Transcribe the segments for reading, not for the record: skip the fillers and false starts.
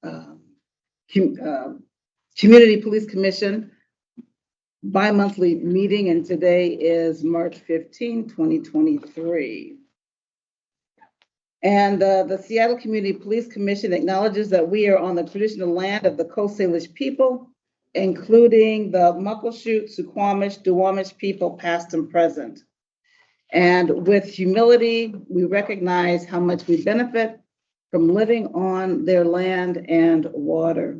Com- uh, Community Police Commission bi-monthly meeting, and today is March 15, 2023. And the Seattle Community Police Commission acknowledges that we are on the traditional land of the Coast Salish people, including the Muckleshoot, Suquamish, Duwamish people, past and present. And with humility, we recognize how much we benefit from living on their land and water.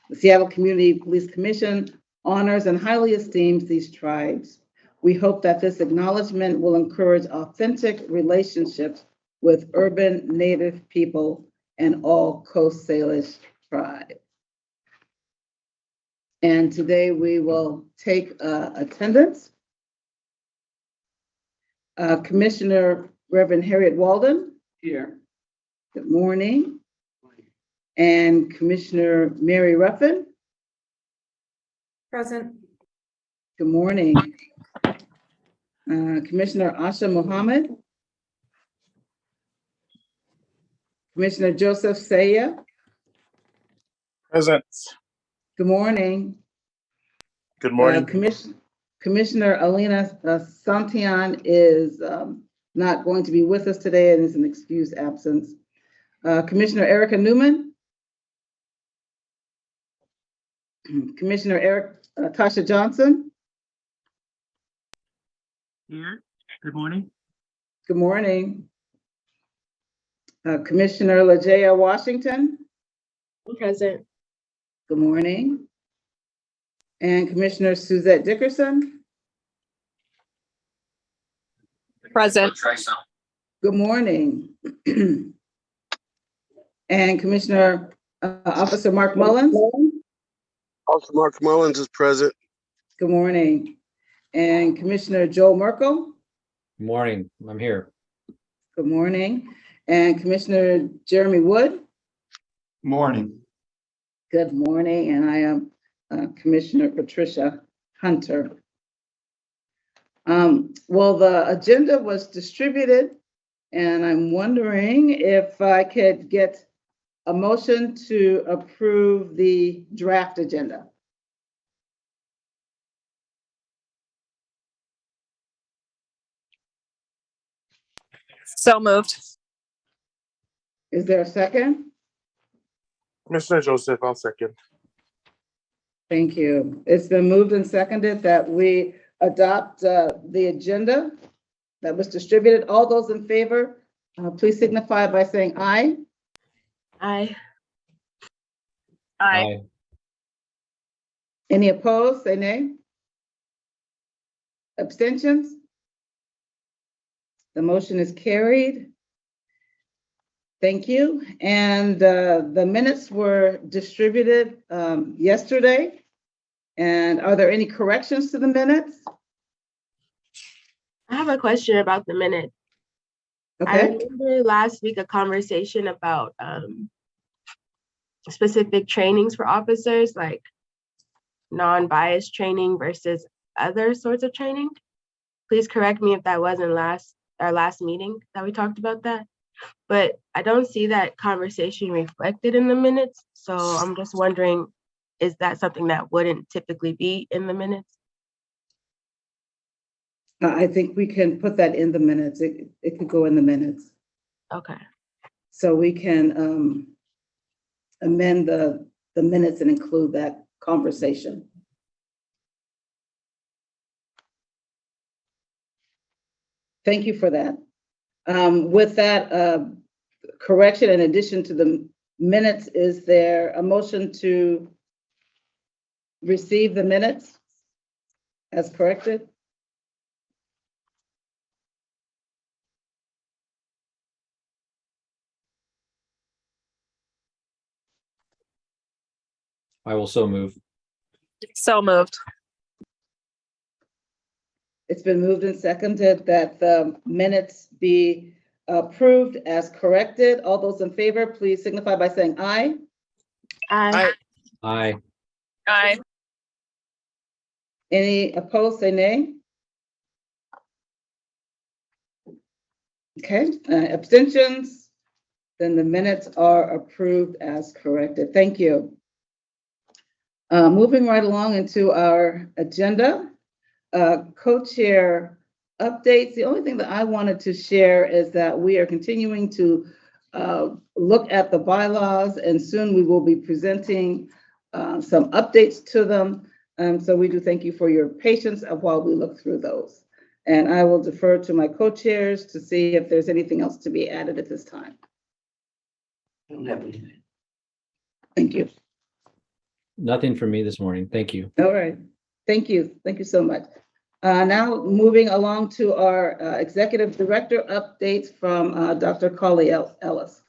The Seattle Community Police Commission honors and highly esteems these tribes. We hope that this acknowledgement will encourage authentic relationships with urban Native people and all Coast Salish tribes. And today we will take attendance. Commissioner Reverend Harriet Walden. Here. Good morning. And Commissioner Mary Ruffin. Present. Good morning. Commissioner Asha Mohammed. Commissioner Joseph Saya. Present. Good morning. Good morning. Commissioner Alina Santian is not going to be with us today and is an excused absence. Commissioner Erica Newman. Commissioner Tasha Johnson. Here. Good morning. Good morning. Commissioner LaJaya Washington. Present. Good morning. And Commissioner Suzette Dickerson. Present. Good morning. And Commissioner Officer Mark Mullins. Officer Mark Mullins is present. Good morning. And Commissioner Joe Merkel. Good morning. I'm here. Good morning. And Commissioner Jeremy Wood. Morning. Good morning. And I am Commissioner Patricia Hunter. Well, the agenda was distributed, and I'm wondering if I could get a motion to approve the draft agenda. So moved. Is there a second? Commissioner Joseph, I'll second. Thank you. It's been moved and seconded that we adopt the agenda that was distributed. All those in favor, please signify by saying aye. Aye. Aye. Any opposed, say nay. Abstentions? The motion is carried. Thank you. And the minutes were distributed yesterday. And are there any corrections to the minutes? I have a question about the minute. I Okay. remember last week a conversation about specific trainings for officers, like non-biased training versus other sorts of training. Please correct me if that wasn't our last meeting that we talked about that. But I don't see that conversation reflected in the minutes. So I'm just wondering, is that something that wouldn't typically be in the minutes? I think we can put that in the minutes. It could go in the minutes. Okay. So we can amend the minutes and include that conversation. Thank you for that. With that correction, in addition to the minutes, is there a motion to receive the minutes as corrected? I will so move. So moved. It's been moved and seconded that the minutes be approved as corrected. All those in favor, please signify by saying aye. Aye. Aye. Aye. Any opposed, say nay. Okay, abstentions? Then the minutes are approved as corrected. Thank you. Moving right along into our agenda, co-chair updates. The only thing that I wanted to share is that we are continuing to look at the bylaws, and soon we will be presenting some updates to them. So we do thank you for your patience while we look through those. And I will defer to my co-chairs to see if there's anything else to be added at this time. Thank you. Nothing for me this morning. Thank you. All right. Thank you. Thank you so much. Now moving along to our executive director updates from Dr. Carly Ellis.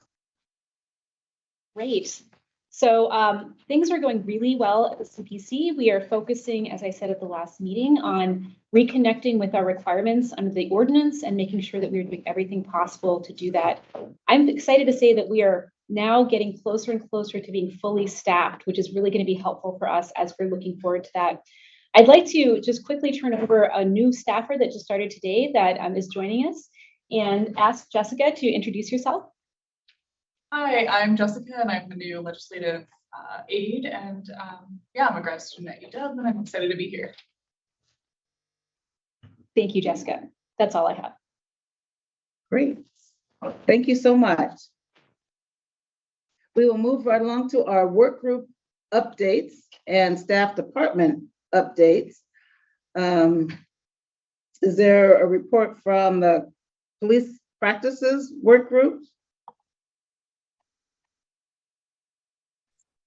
Great. So things are going really well at the CPC. We are focusing, as I said at the last meeting, on reconnecting with our requirements under the ordinance and making sure that we're doing everything possible to do that. I'm excited to say that we are now getting closer and closer to being fully staffed, which is really going to be helpful for us as we're looking forward to that. I'd like to just quickly turn over a new staffer that just started today that is joining us and ask Jessica to introduce yourself. Hi, I'm Jessica, and I'm the new legislative aide, and yeah, I'm a grad student at UW, and I'm excited to be here. Thank you, Jessica. That's all I have. Great. Thank you so much. We will move right along to our work group updates and staff department updates. Is there a report from the police practices work group?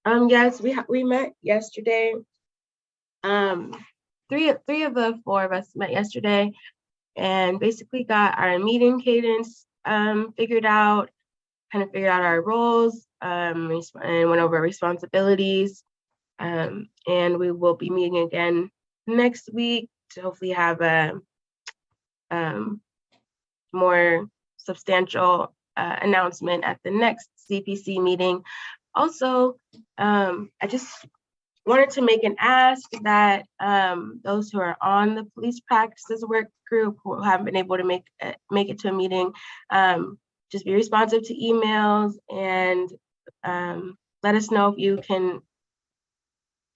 Yes, we met yesterday. Three of the four of us met yesterday and basically got our meeting cadence figured out, kind of figured out our roles, and went over responsibilities. And we will be meeting again next week to hopefully have a more substantial announcement at the next CPC meeting. Also, I just wanted to make an ask that those who are on the police practices work group who haven't been able to make it to a meeting, just be responsive to emails and let us know if you can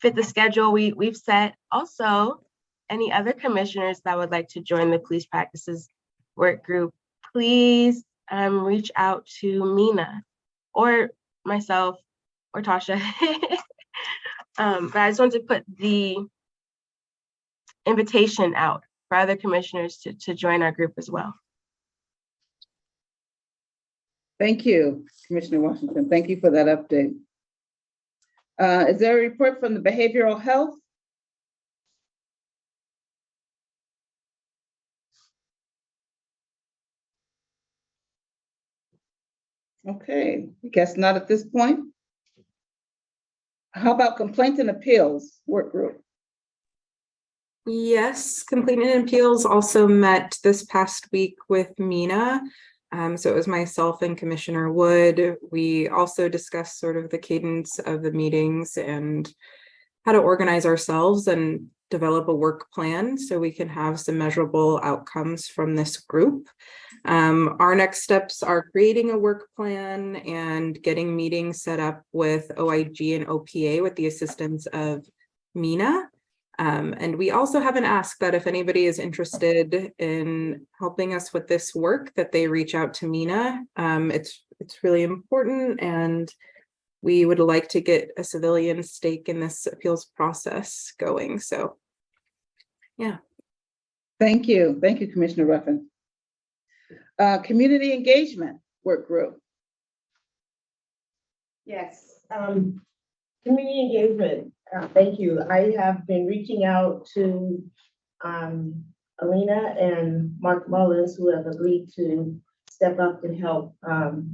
fit the schedule we've set. Also, any other commissioners that would like to join the police practices work group, please reach out to Mina or myself or Tasha. But I just wanted to put the invitation out for other commissioners to join our group as well. Thank you, Commissioner Washington. Thank you for that update. Is there a report from the behavioral health? Okay, I guess not at this point. How about complaints and appeals work group? Yes, Complaint and Appeals also met this past week with Mina. So it was myself and Commissioner Wood. We also discussed sort of the cadence of the meetings and how to organize ourselves and develop a work plan so we can have some measurable outcomes from this group. Our next steps are creating a work plan and getting meetings set up with OIG and OPA with the assistance of Mina. And we also have an ask that if anybody is interested in helping us with this work, that they reach out to Mina. It's really important, and we would like to get a civilian stake in this appeals process going. So, yeah. Thank you. Thank you, Commissioner Ruffin. Community engagement work group. Yes, community engagement. Thank you. I have been reaching out to Alina and Mark Mullins, who have agreed to step up and help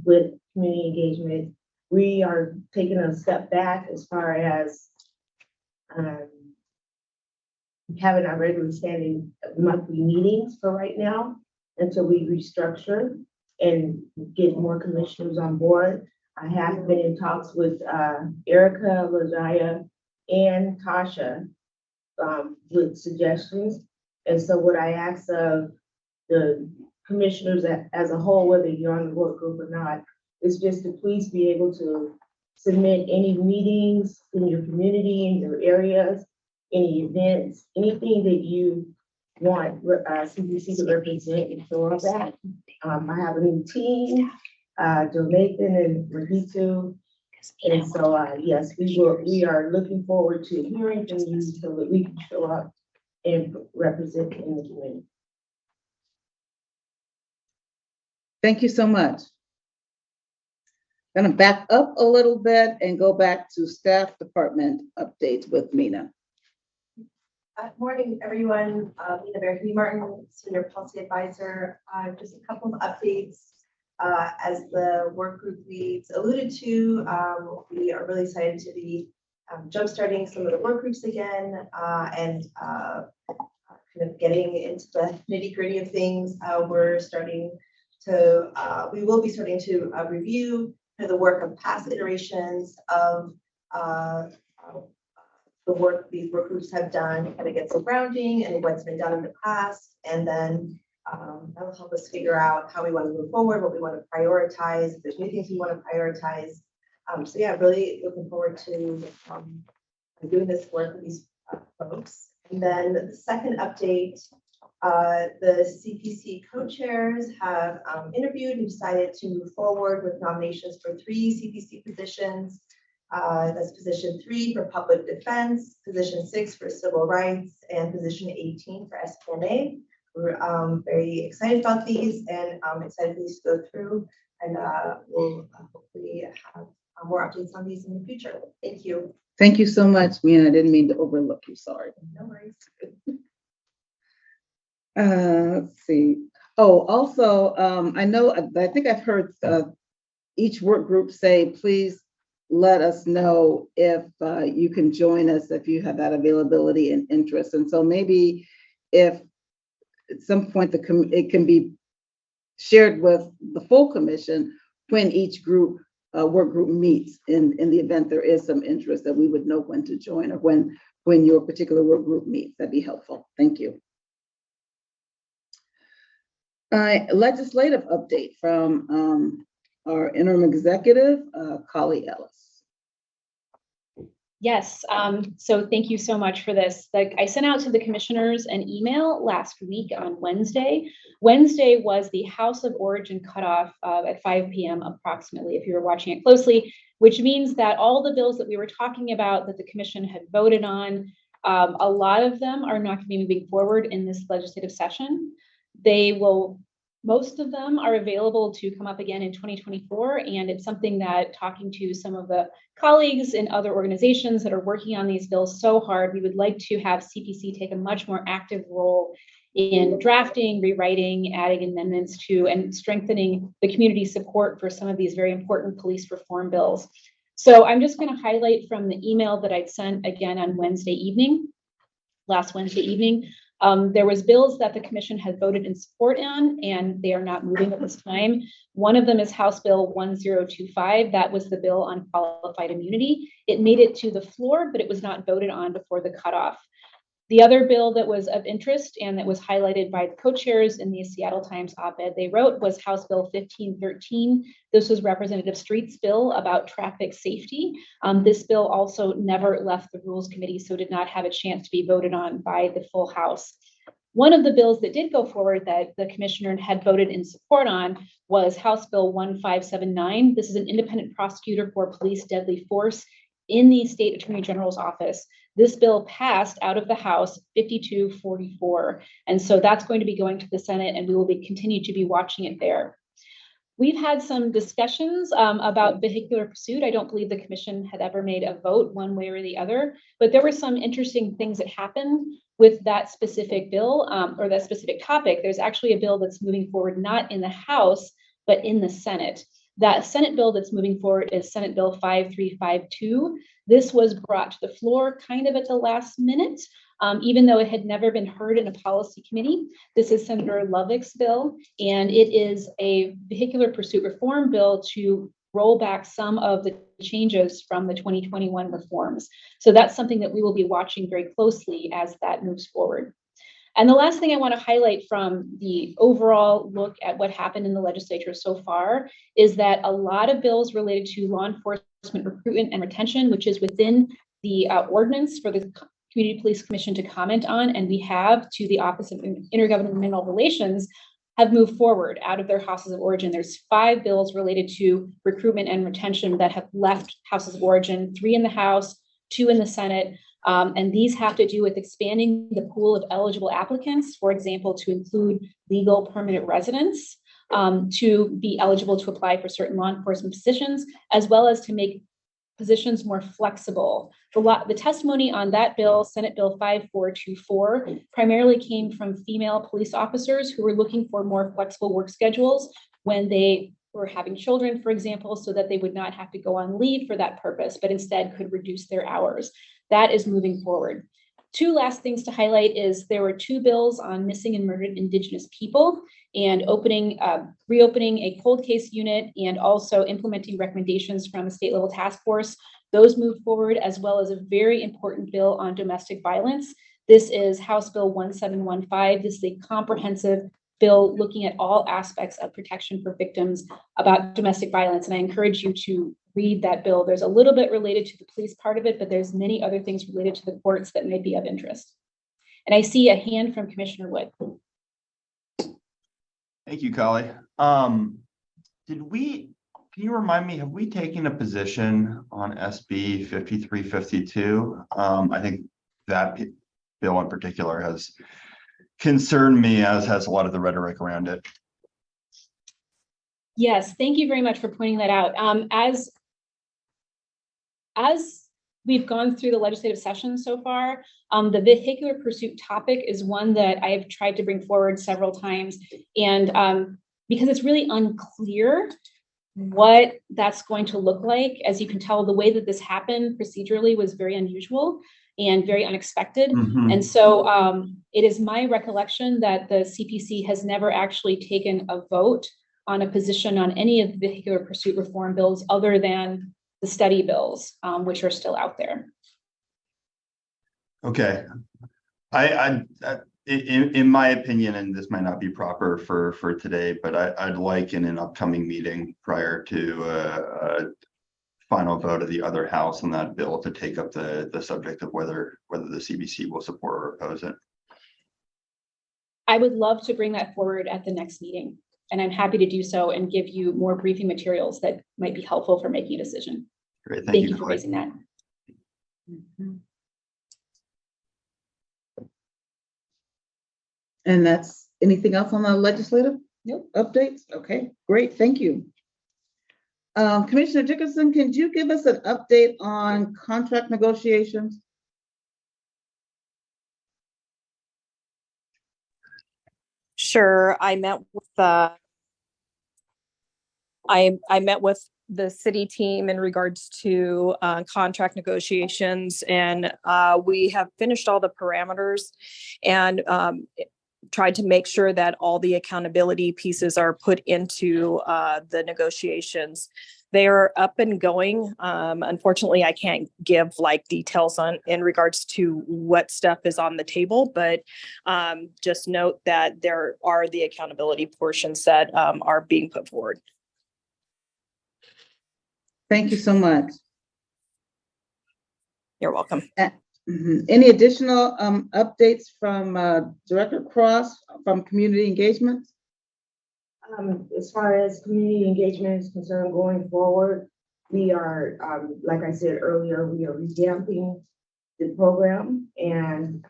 with community engagement. We are taking a step back as far as having our regular standing monthly meetings for right now until we restructure and get more commissioners on board. I have been in talks with Erica, Lajaya, and Tasha with suggestions. And so what I ask of the commissioners as a whole, whether you're on the work group or not, is just to please be able to submit any meetings in your community, in your areas, any events, anything that you want CPC to represent and show up at. I have a new team, Joe Nathan and Rahitu. And so, yes, we are looking forward to hearing from you so that we can show up and represent in the community. Thank you so much. Gonna back up a little bit and go back to staff department updates with Mina. Morning, everyone. Mina Berry Martin, Senior Policy Advisor. Just a couple of updates. As the work group leads alluded to, we are really excited to be jumpstarting some of the work groups again and kind of getting into the nitty-gritty of things. We will be starting to review the work of past iterations of the work these work groups have done, kind of get some grounding and what's been done in the past, and then that will help us figure out how we want to move forward, what we want to prioritize, if there's new things we want to prioritize. So yeah, really looking forward to doing this work with these folks. And then the second update, the CPC co-chairs have interviewed and decided to move forward with nominations for 3 CPC positions. That's position 3 for public defense, position 6 for civil rights, and position 18 for SPNA. We're very excited about these and excited for these to go through, and we'll hopefully have more updates on these in the future. Thank you. Thank you so much, Mina. I didn't mean to overlook you, sorry. No worries. Let's see. Oh, also, I think I've heard each work group say, please let us know if you can join us if you have that availability and interest. And so maybe if at some point it can be shared with the full commission when each work group meets in the event there is some interest, that we would know when to join or when your particular work group meets. That'd be helpful. Thank you. Legislative update from our interim executive, Collie Ellis. Yes, so thank you so much for this. I sent out to the commissioners an email last week on Wednesday. Wednesday was the House of Origin cutoff at 5 p.m. approximately, if you were watching it closely, which means that all the bills that we were talking about that the commission had voted on, a lot of them are not going to be moving forward in this legislative session. Most of them are available to come up again in 2024, and it's something that, talking to some of the colleagues in other organizations that are working on these bills so hard, we would like to have CPC take a much more active role in drafting, rewriting, adding amendments to, and strengthening the community support for some of these very important police reform bills. So I'm just going to highlight from the email that I'd sent again on last Wednesday evening. There was bills that the commission had voted in support on, and they are not moving at this time. One of them is House Bill 1025. That was the bill on qualified immunity. It made it to the floor, but it was not voted on before the cutoff. The other bill that was of interest and that was highlighted by the co-chairs in the Seattle Times op-ed they wrote was House Bill 1513. This was Representative Street's bill about traffic safety. This bill also never left the Rules Committee, so did not have a chance to be voted on by the full House. One of the bills that did go forward that the commissioner had voted in support on was House Bill 1579. This is an independent prosecutor for police deadly force in the State Attorney General's office. This bill passed out of the House 52-44. And so that's going to be going to the Senate, and we will continue to be watching it there. We've had some discussions about vehicular pursuit. I don't believe the commission had ever made a vote one way or the other, but there were some interesting things that happened with that specific bill or that specific topic. There's actually a bill that's moving forward, not in the House, but in the Senate. That Senate bill that's moving forward is Senate Bill 5352. This was brought to the floor kind of at the last minute, even though it had never been heard in a policy committee. This is Senator Lovick's bill, and it is a vehicular pursuit reform bill to roll back some of the changes from the 2021 reforms. So that's something that we will be watching very closely as that moves forward. And the last thing I want to highlight from the overall look at what happened in the legislature so far is that a lot of bills related to law enforcement recruitment and retention, which is within the ordinance for the Community Police Commission to comment on, and we have to the Office of Intergovernmental Relations, have moved forward out of their houses of origin. There's 5 bills related to recruitment and retention that have left houses of origin, 3 in the House, 2 in the Senate. And these have to do with expanding the pool of eligible applicants, for example, to include legal permanent residents, to be eligible to apply for certain law enforcement positions, as well as to make positions more flexible. The testimony on that bill, Senate Bill 5424, primarily came from female police officers who were looking for more flexible work schedules when they were having children, for example, so that they would not have to go on leave for that purpose, but instead could reduce their hours. That is moving forward. 2 last things to highlight is there were 2 bills on missing and murdered Indigenous people and reopening a cold case unit and also implementing recommendations from a state level task force. Those moved forward, as well as a very important bill on domestic violence. This is House Bill 1715. This is a comprehensive bill looking at all aspects of protection for victims about domestic violence. And I encourage you to read that bill. There's a little bit related to the police part of it, but there's many other things related to the courts that may be of interest. And I see a hand from Commissioner Wood. Thank you, Kali. Can you remind me, have we taken a position on SB 5352? I think that bill in particular has concerned me, as has a lot of the rhetoric around it. Yes, thank you very much for pointing that out. As we've gone through the legislative session so far, the vehicular pursuit topic is one that I have tried to bring forward several times. And because it's really unclear what that's going to look like, as you can tell, the way that this happened procedurally was very unusual and very unexpected. And so it is my recollection that the CPC has never actually taken a vote on a position on any of the vehicular pursuit reform bills other than the study bills, which are still out there. Okay. In my opinion, and this might not be proper for today, but I'd like in an upcoming meeting prior to a final vote of the other house on that bill to take up the subject of whether the CBC will support or oppose it. I would love to bring that forward at the next meeting, and I'm happy to do so and give you more briefing materials that might be helpful for making a decision. Great, Thank you for raising that. And that's anything else on the legislative? Nope. Updates? Okay, great, thank you. Commissioner Dickerson, can you give us an update on contract negotiations? Sure. I met with I met with the city team in regards to contract negotiations, and we have finished all the parameters and tried to make sure that all the accountability pieces are put into the negotiations. They are up and going. Unfortunately, I can't give like details in regards to what stuff is on the table, but just note that there are the accountability portions that are being put forward. Thank you so much. You're welcome. Any additional updates from Director Cross from community engagement? As far as community engagement is concerned going forward, we are, like I said earlier, we are revamping the program and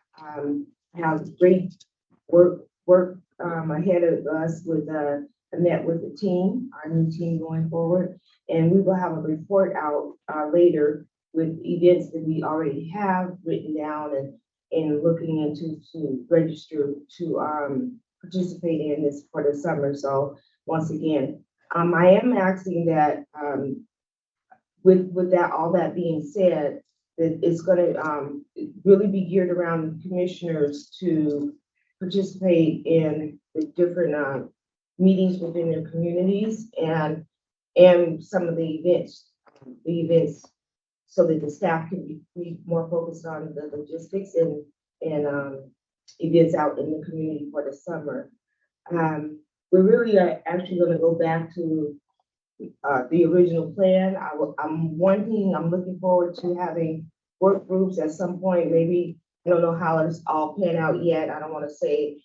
have great work ahead of us with I met with the team, our new team going forward, and we will have a report out later with events that we already have written down and looking into to register to participate in this for the summer. So once again, I am asking that with that all that being said, that it's going to really be geared around commissioners to participate in the different meetings within their communities and some of the events so that the staff can be more focused on the logistics and events out in the community for the summer. We really are actually going to go back to the original plan. I'm looking forward to having work groups at some point. Maybe, I don't know how it's all pan out yet. I don't want to say,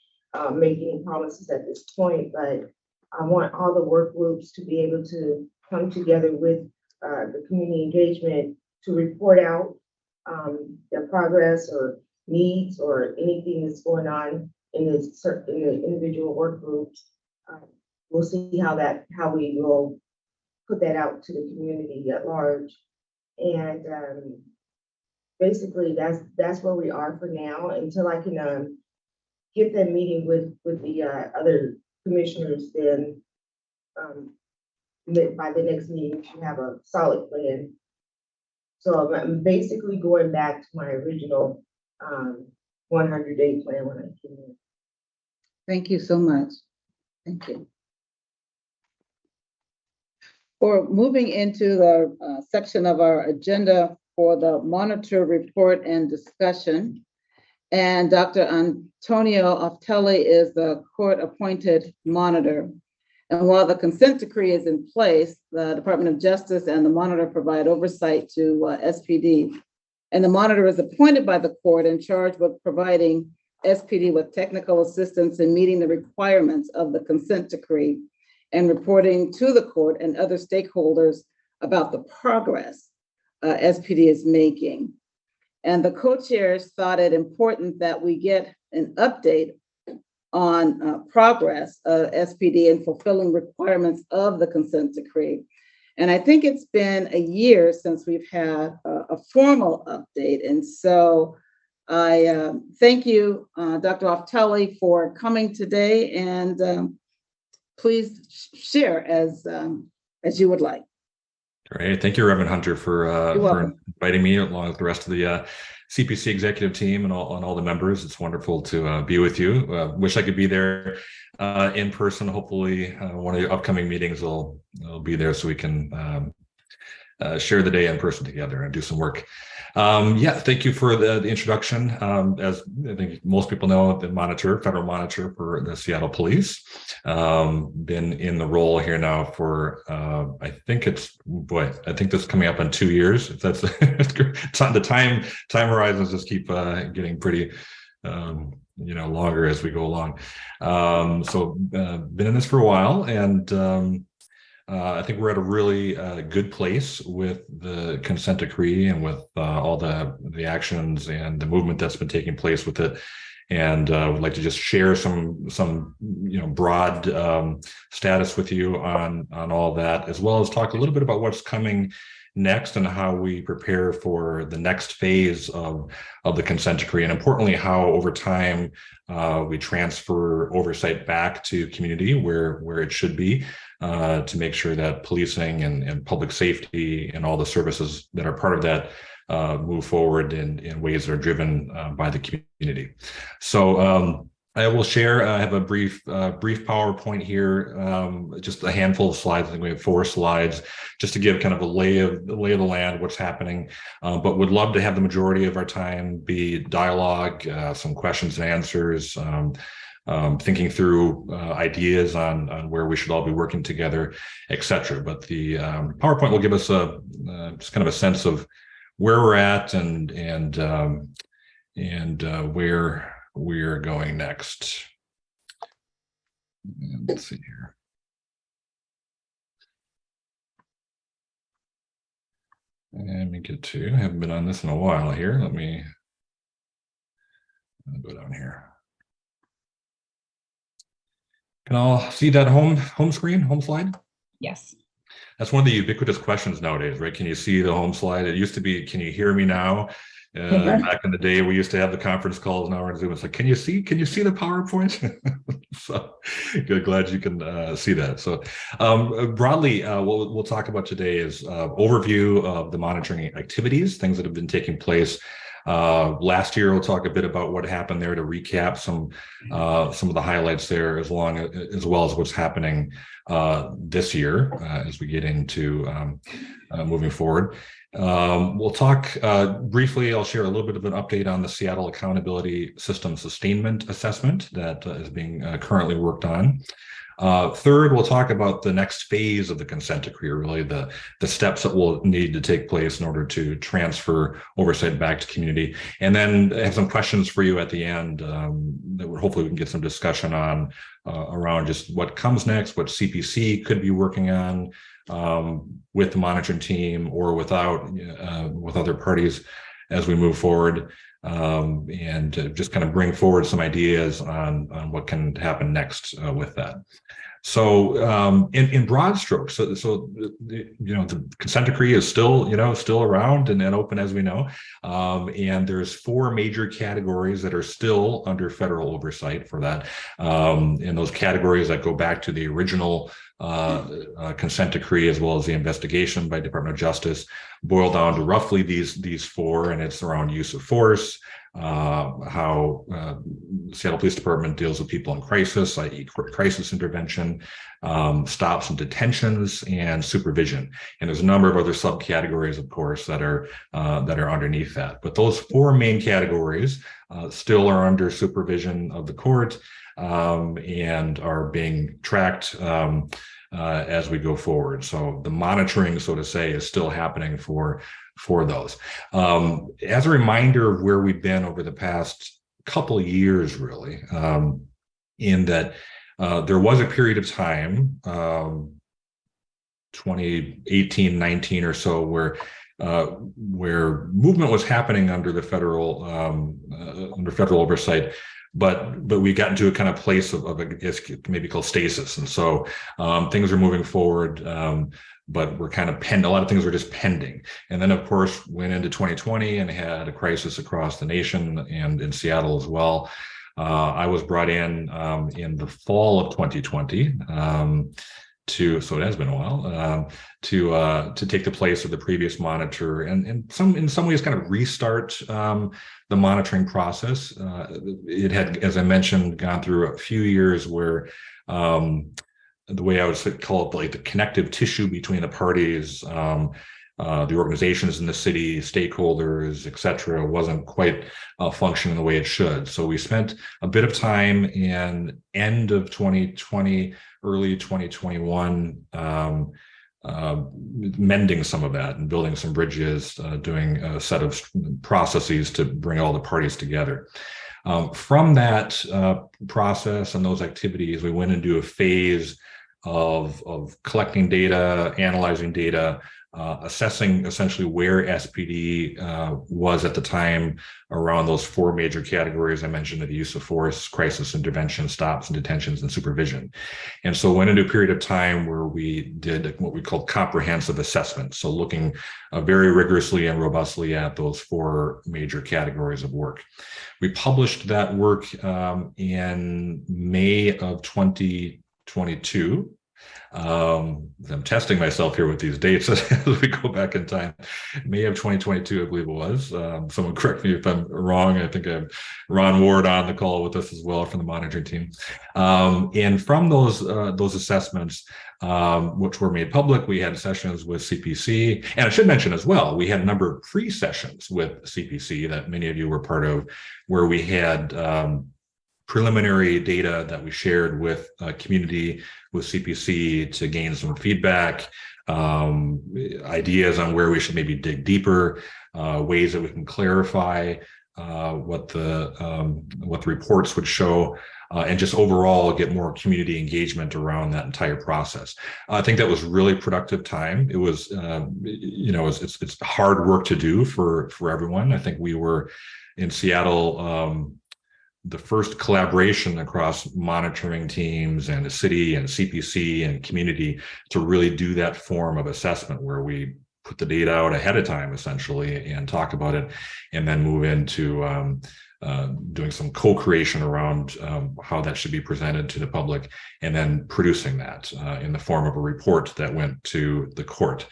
make any promises at this point, but I want all the work groups to be able to come together with the community engagement to report out their progress or needs or anything that's going on in the individual work groups. We'll see how we will put that out to the community at large. And basically that's where we are for now until I can get that meeting with the other commissioners. Then by the next meeting, we should have a solid plan. So I'm basically going back to my original 100-day plan when I came in. Thank you so much. Thank you. For moving into the section of our agenda for the monitor report and discussion. And Dr. Antonio Oftelli is the court-appointed monitor. And while the consent decree is in place, the Department of Justice and the monitor provide oversight to SPD. And the monitor is appointed by the court and charged with providing SPD with technical assistance in meeting the requirements of the consent decree and reporting to the court and other stakeholders about the progress SPD is making. And the co-chairs thought it important that we get an update on progress of SPD in fulfilling requirements of the consent decree. And I think it's been a year since we've had a formal update. And so I thank you, Dr. Oftelli, for coming today, and please share as you would like. Great. Thank you, Reverend Hunter, for inviting me along with the rest of the CPC executive team and all the members. It's wonderful to be with you. Wish I could be there in person. Hopefully, one of the upcoming meetings will be there so we can share the day in person together and do some work. Yeah, thank you for the introduction. As I think most people know, the federal monitor for the Seattle Police. Been in the role here now for, I think this is coming up on 2 years. If that's it's on the time horizons just keep getting pretty longer as we go along. So been in this for a while, and I think we're at a really good place with the consent decree and with all the actions and the movement that's been taking place with it. And would like to just share some broad status with you on all that, as well as talk a little bit about what's coming next and how we prepare for the next phase of the consent decree, and importantly, how over time we transfer oversight back to community where it should be, to make sure that policing and public safety and all the services that are part of that move forward in ways that are driven by the community. So I will share. I have a brief PowerPoint here, just a handful of slides. I think we have 4 slides, just to give kind of a lay of the land, what's happening. But would love to have the majority of our time be dialogue, some questions and answers, thinking through ideas on where we should all be working together, etc. But the PowerPoint will give us just kind of a sense of where we're at and where we're going next. And let's see here. Let me get to, I haven't been on this in a while here. Let me go down here. Can all see that home screen, home slide? Yes. That's one of the ubiquitous questions nowadays, right? Can you see the home slide? It used to be, can you hear me now? Back in the day, we used to have the conference calls. Now we're on Zoom. It's like, can you see the PowerPoint? So glad you can see that. So broadly, what we'll talk about today is overview of the monitoring activities, things that have been taking place. Last year, we'll talk a bit about what happened there to recap some of the highlights there, as well as what's happening this year as we get into moving forward. We'll talk briefly. I'll share a little bit of an update on the Seattle Accountability System Sustainment Assessment that is being currently worked on. Third, we'll talk about the next phase of the consent decree, really the steps that will need to take place in order to transfer oversight back to community. And then I have some questions for you at the end that hopefully we can get some discussion on around just what comes next, what CPC could be working on with the monitoring team or without, with other parties as we move forward. And just kind of bring forward some ideas on what can happen next with that. So in broad strokes, so the consent decree is still still around and open, as we know, and there's 4 major categories that are still under federal oversight for that. And those categories that go back to the original consent decree, as well as the investigation by Department of Justice, boil down to roughly these 4, and it's around use of force, how Seattle Police Department deals with people in crisis, i.e. crisis intervention, stops and detentions, and supervision. And there's a number of other subcategories, of course, that are underneath that. But those 4 main categories still are under supervision of the court and are being tracked as we go forward. So the monitoring, so to say, is still happening for those. As a reminder of where we've been over the past couple of years, really, in that there was a period of time, 2018, 19 or so, where movement was happening under the federal oversight. But we got into a kind of place of I guess maybe called stasis, and so things are moving forward, but we're kind of a lot of things were just pending. And then, of course, went into 2020 and had a crisis across the nation and in Seattle as well. I was brought in the fall of 2020 so it has been a while to take the place of the previous monitor and in some ways kind of restart the monitoring process. It had, as I mentioned, gone through a few years where the way I would call it, like the connective tissue between the parties, the organizations in the city, stakeholders, et cetera, wasn't quite functioning the way it should. So we spent a bit of time in end of 2020, early 2021, mending some of that and building some bridges, doing a set of processes to bring all the parties together. From that process and those activities, we went into a phase of collecting data, analyzing data, assessing essentially where SPD was at the time around those 4 major categories I mentioned: of use of force, crisis intervention, stops and detentions, and supervision. And so went into a period of time where we did what we called comprehensive assessment. So looking very rigorously and robustly at those 4 major categories of work. We published that work in May of 2022. I'm testing myself here with these dates as we go back in time. May of 2022, I believe it was. Someone correct me if I'm wrong. I think I have Ron Ward on the call with us as well from the monitoring team. And from those assessments, which were made public, we had sessions with CPC. And I should mention as well, we had a number of pre-sessions with CPC that many of you were part of, where we had preliminary data that we shared with community, with CPC, to gain some feedback, ideas on where we should maybe dig deeper, ways that we can clarify what the reports would show, and just overall get more community engagement around that entire process. I think that was really productive time. It was, it's hard work to do for everyone. I think we were in Seattle, the first collaboration across monitoring teams and the city and CPC and community to really do that form of assessment, where we put the data out ahead of time essentially and talk about it, and then move into doing some co-creation around how that should be presented to the public, and then producing that in the form of a report that went to the court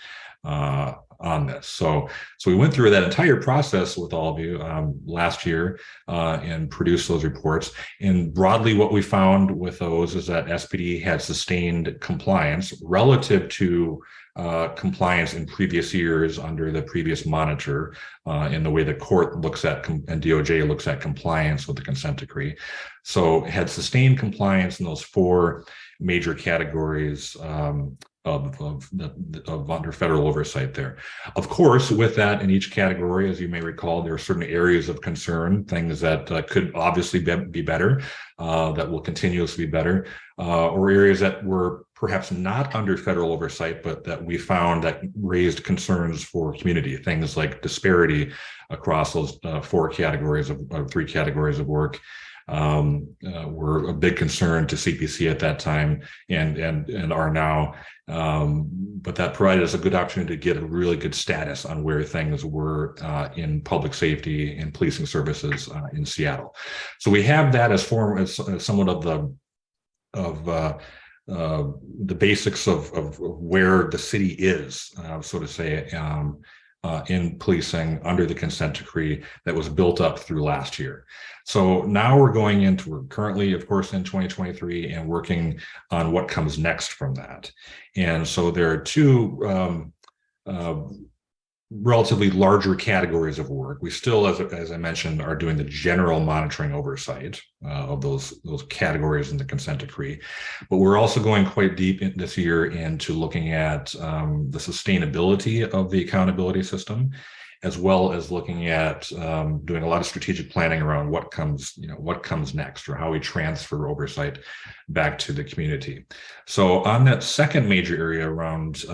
on this. So we went through that entire process with all of you last year and produced those reports. And broadly, what we found with those is that SPD had sustained compliance relative to compliance in previous years under the previous monitor in the way the court looks at and DOJ looks at compliance with the consent decree. So had sustained compliance in those 4 major categories of under federal oversight there. Of course, with that in each category, as you may recall, there are certain areas of concern, things that could obviously be better, that will continuously be better, or areas that were perhaps not under federal oversight, but that we found that raised concerns for community, things like disparity across those 4 categories of 3 categories of work. Were a big concern to CPC at that time and are now. But that provided us a good opportunity to get a really good status on where things were in public safety and policing services in Seattle. So we have that as somewhat of the basics of where the city is, so to say, in policing under the consent decree that was built up through last year. So now we're currently, of course, in 2023 and working on what comes next from that. And so there are 2 relatively larger categories of work. We still, as I mentioned, are doing the general monitoring oversight of those categories in the consent decree. But we're also going quite deep this year into looking at the sustainability of the accountability system, as well as looking at doing a lot of strategic planning around what comes next, or how we transfer oversight back to the community. So on that second major area around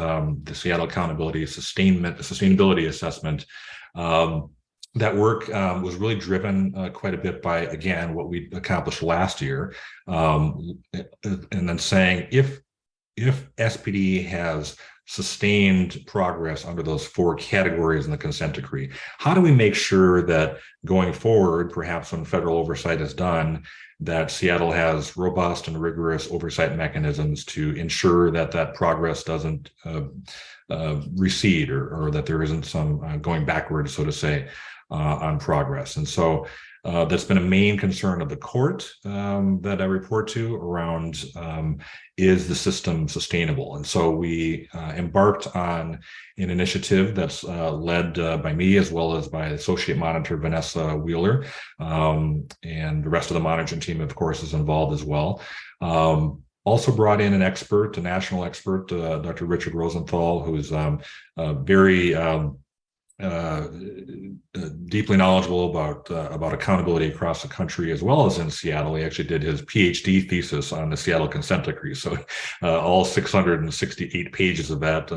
the Seattle Accountability Sustainability Assessment, that work was really driven quite a bit by, again, what we accomplished last year, and then saying if SPD has sustained progress under those 4 categories in the consent decree, how do we make sure that going forward, perhaps when federal oversight is done, that Seattle has robust and rigorous oversight mechanisms to ensure that that progress doesn't recede, or that there isn't some going backwards, so to say, on progress. And so that's been a main concern of the court that I report to around, is the system sustainable? And so we embarked on an initiative that's led by me, as well as by Associate Monitor Vanessa Wheeler, and the rest of the monitoring team, of course, is involved as well. Also brought in an expert, a national expert, Dr. Richard Rosenthal, who's very deeply knowledgeable about accountability across the country, as well as in Seattle. He actually did his PhD thesis on the Seattle consent decree. So all 668 pages of that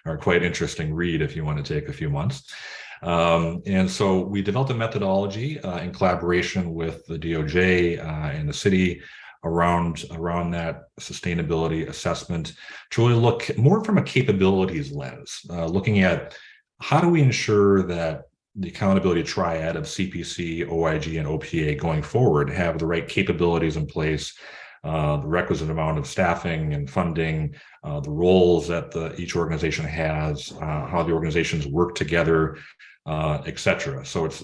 are quite interesting read if you want to take a few months. And so we developed a methodology in collaboration with the DOJ and the city around that sustainability assessment, to really look more from a capabilities lens, looking at how do we ensure that the accountability triad of CPC, OIG, and OPA going forward have the right capabilities in place, the requisite amount of staffing and funding, the roles that each organization has, how the organizations work together, et cetera. So it's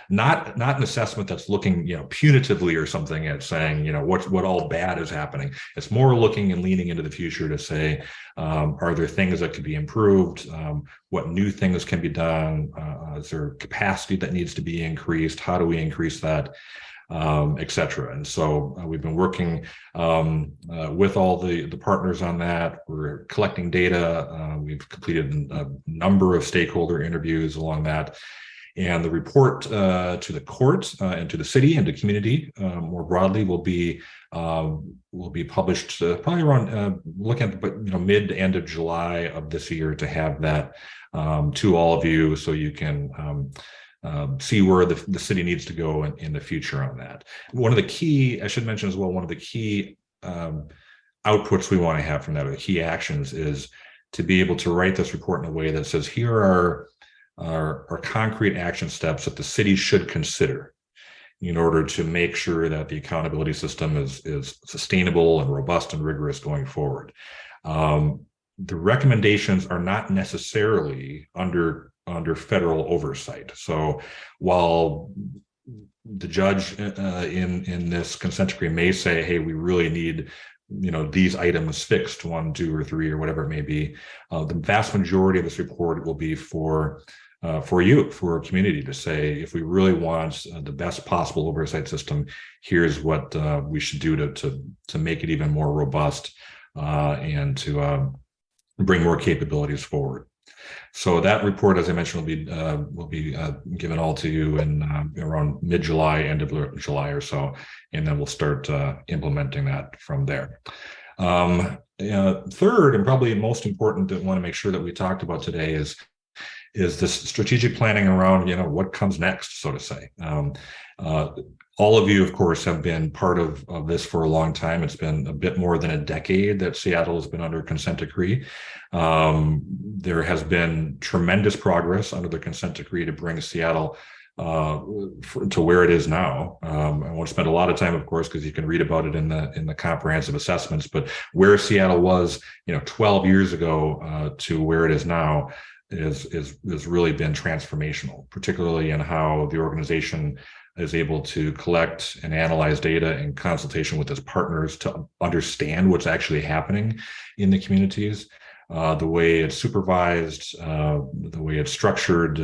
not an assessment that's looking, punitively or something at saying, what all bad is happening. It's more looking and leaning into the future to say, are there things that could be improved? What new things can be done? Is there capacity that needs to be increased? How do we increase that? Et cetera. And so we've been working with all the partners on that. We're collecting data. We've completed a number of stakeholder interviews along that. And the report to the court and to the city and to community more broadly will be published probably around looking at mid to end of July of this year, to have that to all of you, so you can see where the city needs to go in the future on that. One of the key, I should mention as well, one of the key outputs we want to have from that, or the key actions, is to be able to write this report in a way that says, here are concrete action steps that the city should consider in order to make sure that the accountability system is sustainable and robust and rigorous going forward. The recommendations are not necessarily under federal oversight. So while the judge in this consent decree may say, hey, we really need these items fixed, 1, 2, or 3, or whatever it may be. The vast majority of this report will be for you, for our community, to say, if we really want the best possible oversight system, here's what we should do to make it even more robust and to bring more capabilities forward. So that report, as I mentioned, will be given all to you in around mid-July, end of July or so, and then we'll start implementing that from there. Third, and probably most important, that I want to make sure that we talked about today is this strategic planning around what comes next, so to say. All of you, of course, have been part of this for a long time. It's been a bit more than a decade that Seattle has been under consent decree. There has been tremendous progress under the consent decree to bring Seattle to where it is now. I won't spend a lot of time, of course, because you can read about it in the comprehensive assessments, but where Seattle was 12 years ago to where it is now is really been transformational, particularly in how the organization is able to collect and analyze data in consultation with its partners to understand what's actually happening in the communities. The way it's supervised, the way it's structured,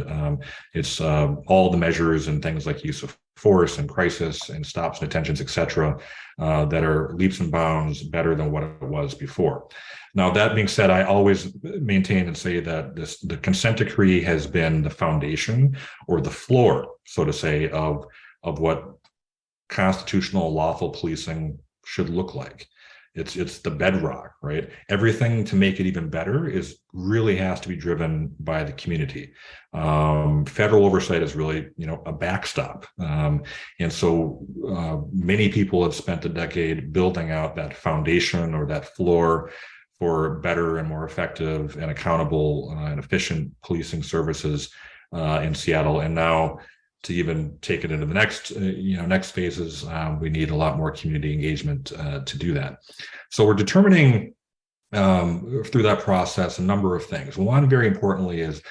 it's all the measures and things like use of force and crisis and stops and detentions, et cetera, that are leaps and bounds better than what it was before. Now, that being said, I always maintain and say that the consent decree has been the foundation or the floor, so to say, of what constitutional lawful policing should look like. It's the bedrock, right? Everything to make it even better really has to be driven by the community. Federal oversight is really, a backstop. And so many people have spent a decade building out that foundation or that floor for better and more effective and accountable and efficient policing services in Seattle. And now, to even take it into the next phases, we need a lot more community engagement to do that. So we're determining through that process a number of things. One, very importantly, is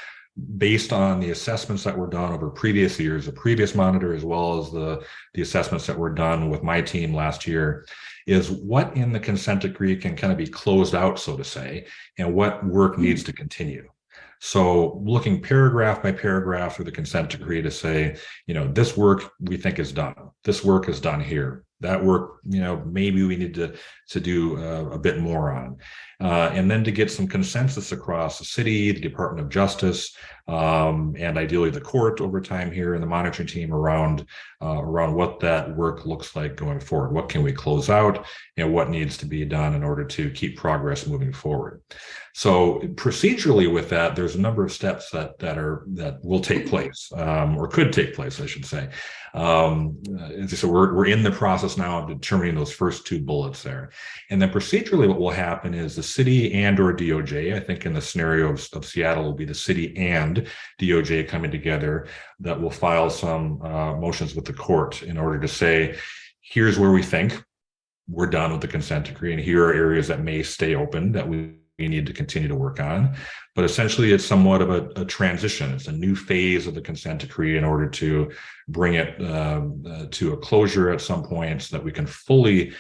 based on the assessments that were done over previous years, the previous monitor, as well as the assessments that were done with my team last year, is what in the consent decree can kind of be closed out, so to say, and what work needs to continue. So looking paragraph by paragraph through the consent decree to say, this work we think is done. This work is done here. That work, maybe we need to do a bit more on. And then to get some consensus across the city, the Department of Justice, and ideally the court over time here and the monitoring team around what that work looks like going forward. What can we close out and what needs to be done in order to keep progress moving forward. So procedurally with that, there's a number of steps that will take place or could take place, I should say. So we're in the process now of determining those first two bullets there. And then procedurally what will happen is the city and or DOJ, I think in the scenario of Seattle will be the city and DOJ coming together, that will file some motions with the court in order to say, here's where we think we're done with the consent decree, and here are areas that may stay open that we need to continue to work on. But essentially, it's somewhat of a transition. It's a new phase of the consent decree in order to bring it to a closure at some point so that we can fully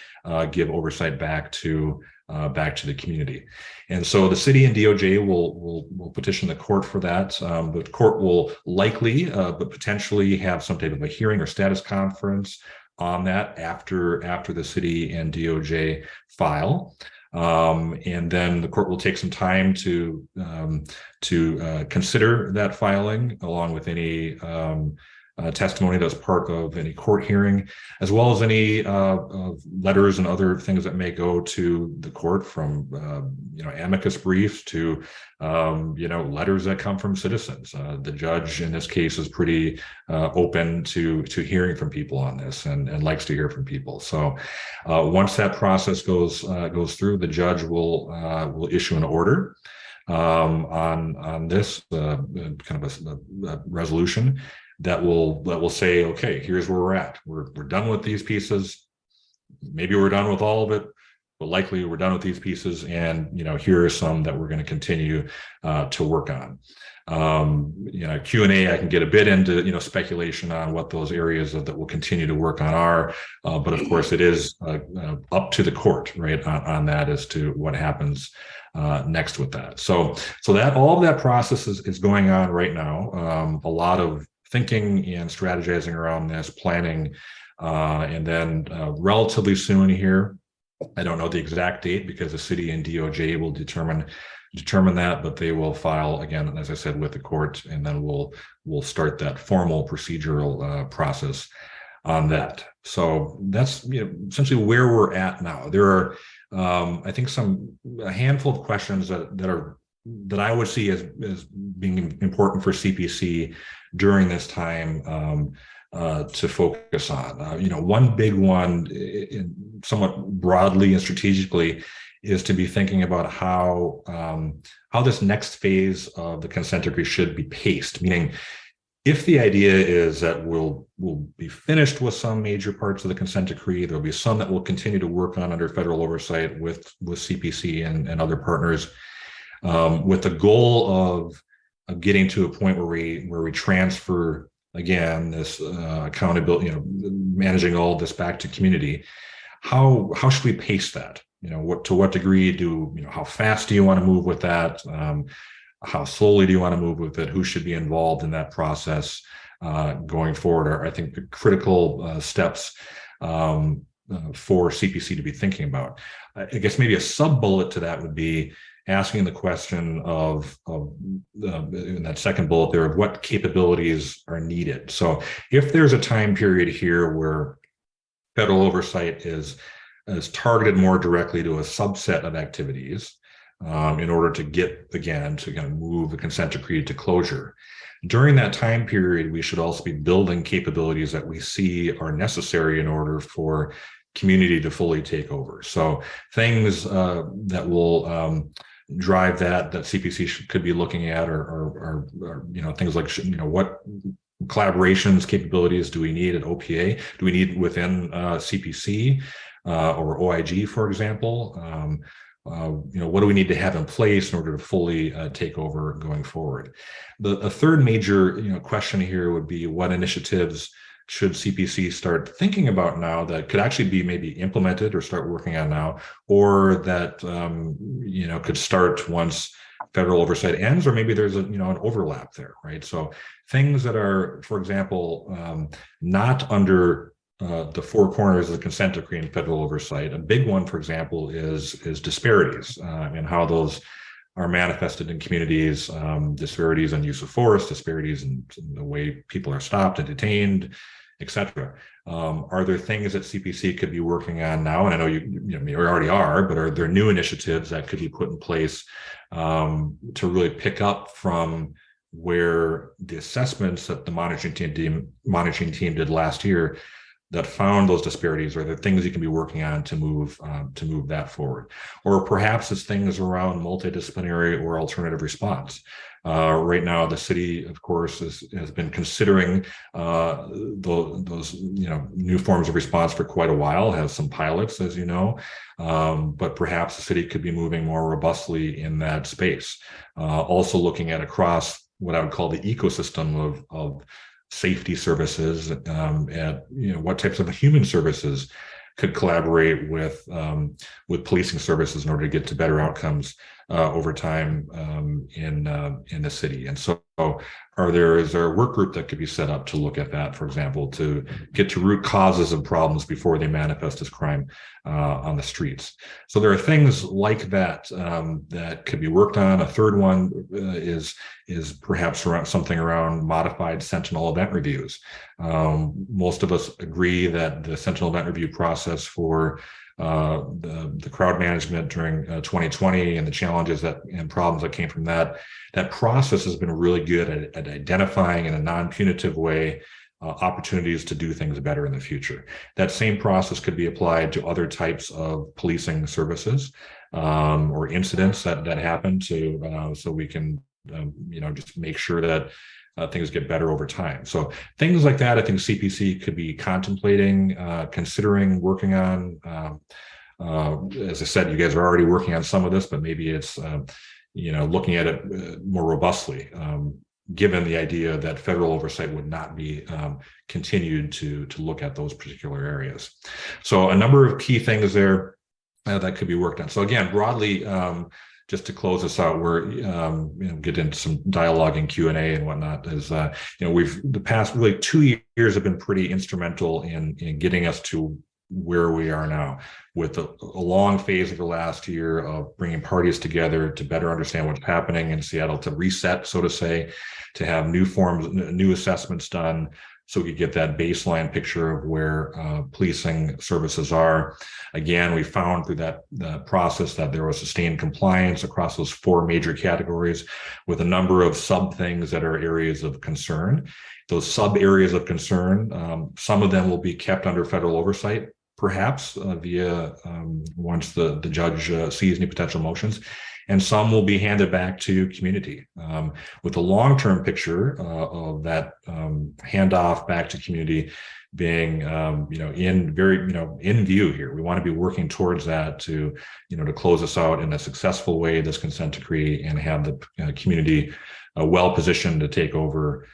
give oversight back to the community. And so the city and DOJ will petition the court for that. The court will likely, but potentially have some type of a hearing or status conference on that after the city and DOJ file. And then the court will take some time to consider that filing along with any testimony that's part of any court hearing, as well as any letters and other things that may go to the court from amicus briefs to letters that come from citizens. The judge in this case is pretty open to hearing from people on this and likes to hear from people. So once that process goes through, the judge will issue an order on this kind of a resolution that will say, okay, here's where we're at. We're done with these pieces. Maybe we're done with all of it. but likely we're done with these pieces, and here are some that we're going to continue to work on. Q&A, I can get a bit into speculation on what those areas that we'll continue to work on are, but of course it is up to the court, right, on that as to what happens next with that. So that all of that process is going on right now. A lot of thinking and strategizing around this, planning, and then relatively soon here, I don't know the exact date because the city and DOJ will determine that, but they will file again, as I said, with the court, and then we'll start that formal procedural process on that. So that's essentially where we're at now. There are I think a handful of questions that I would see as being important for CPC during this time to focus on. One big one, somewhat broadly and strategically, is to be thinking about how this next phase of the consent decree should be paced. Meaning, if the idea is that we'll be finished with some major parts of the consent decree, there'll be some that we'll continue to work on under federal oversight with CPC and other partners, with the goal of getting to a point where we transfer again this accountability, managing all of this back to community. How should we pace that? To what degree how fast do you want to move with that? How slowly do you want to move with it? Who should be involved in that process going forward are, I think, the critical steps for CPC to be thinking about. I guess maybe a sub-bullet to that would be asking the question of in that second bullet there, of what capabilities are needed. So if there's a time period here where federal oversight is targeted more directly to a subset of activities, in order to get, again, to kind of move the consent decree to closure. During that time period, we should also be building capabilities that we see are necessary in order for community to fully take over. So things that will drive that CPC could be looking at are things like, what collaborations capabilities do we need at OPA? Do we need within CPC or OIG, for example? What do we need to have in place in order to fully take over going forward? The third major question here would be, what initiatives should CPC start thinking about now that could actually be maybe implemented or start working on now, or that could start once federal oversight ends, or maybe there's an overlap there, right? So things that are, for example, not under the four corners of the consent decree and federal oversight. A big one, for example, is disparities and how those are manifested in communities, disparities in use of force, disparities in the way people are stopped and detained, etc. Are there things that CPC could be working on now? And I know you already are, but are there new initiatives that could be put in place to really pick up from where the assessments that the monitoring team did last year that found those disparities? Are there things you can be working on to move that forward? Or perhaps it's things around multidisciplinary or alternative response. Right now, the city, of course, has been considering those new forms of response for quite a while, has some pilots, as you know, but perhaps the city could be moving more robustly in that space. Also looking at across what I would call the ecosystem of safety services, at what types of human services could collaborate with policing services in order to get to better outcomes over time in the city. And so is there a work group that could be set up to look at that, for example, to get to root causes of problems before they manifest as crime on the streets? So there are things like that that could be worked on. A third one is perhaps around something around modified Sentinel event reviews. Most of us agree that the Sentinel event review process for the crowd management during 2020 and the challenges and problems that came from that process has been really good at identifying in a non-punitive way opportunities to do things better in the future. That same process could be applied to other types of policing services or incidents that happen so we can just make sure that things get better over time. So things like that, I think CPC could be contemplating, considering, working on. As I said, you guys are already working on some of this, but maybe it's looking at it more robustly, given the idea that federal oversight would not be continued to look at those particular areas. So a number of key things there that could be worked on. So again, broadly, just to close this out, we're get into some dialogue and Q&A and whatnot. Is we've the past really 2 years have been pretty instrumental in getting us to where we are now, with a long phase of the last year of bringing parties together to better understand what's happening in Seattle, to reset, so to say, to have new forms, new assessments done, so we could get that baseline picture of where policing services are. Again, we found through that process that there was sustained compliance across those 4 major categories, with a number of sub things that are areas of concern. Those sub areas of concern, some of them will be kept under federal oversight, perhaps via once the judge sees any potential motions, and some will be handed back to community, with a long-term picture of that handoff back to community being in view here. We want to be working towards that to close this out in a successful way, this consent decree, and have the community well positioned to take over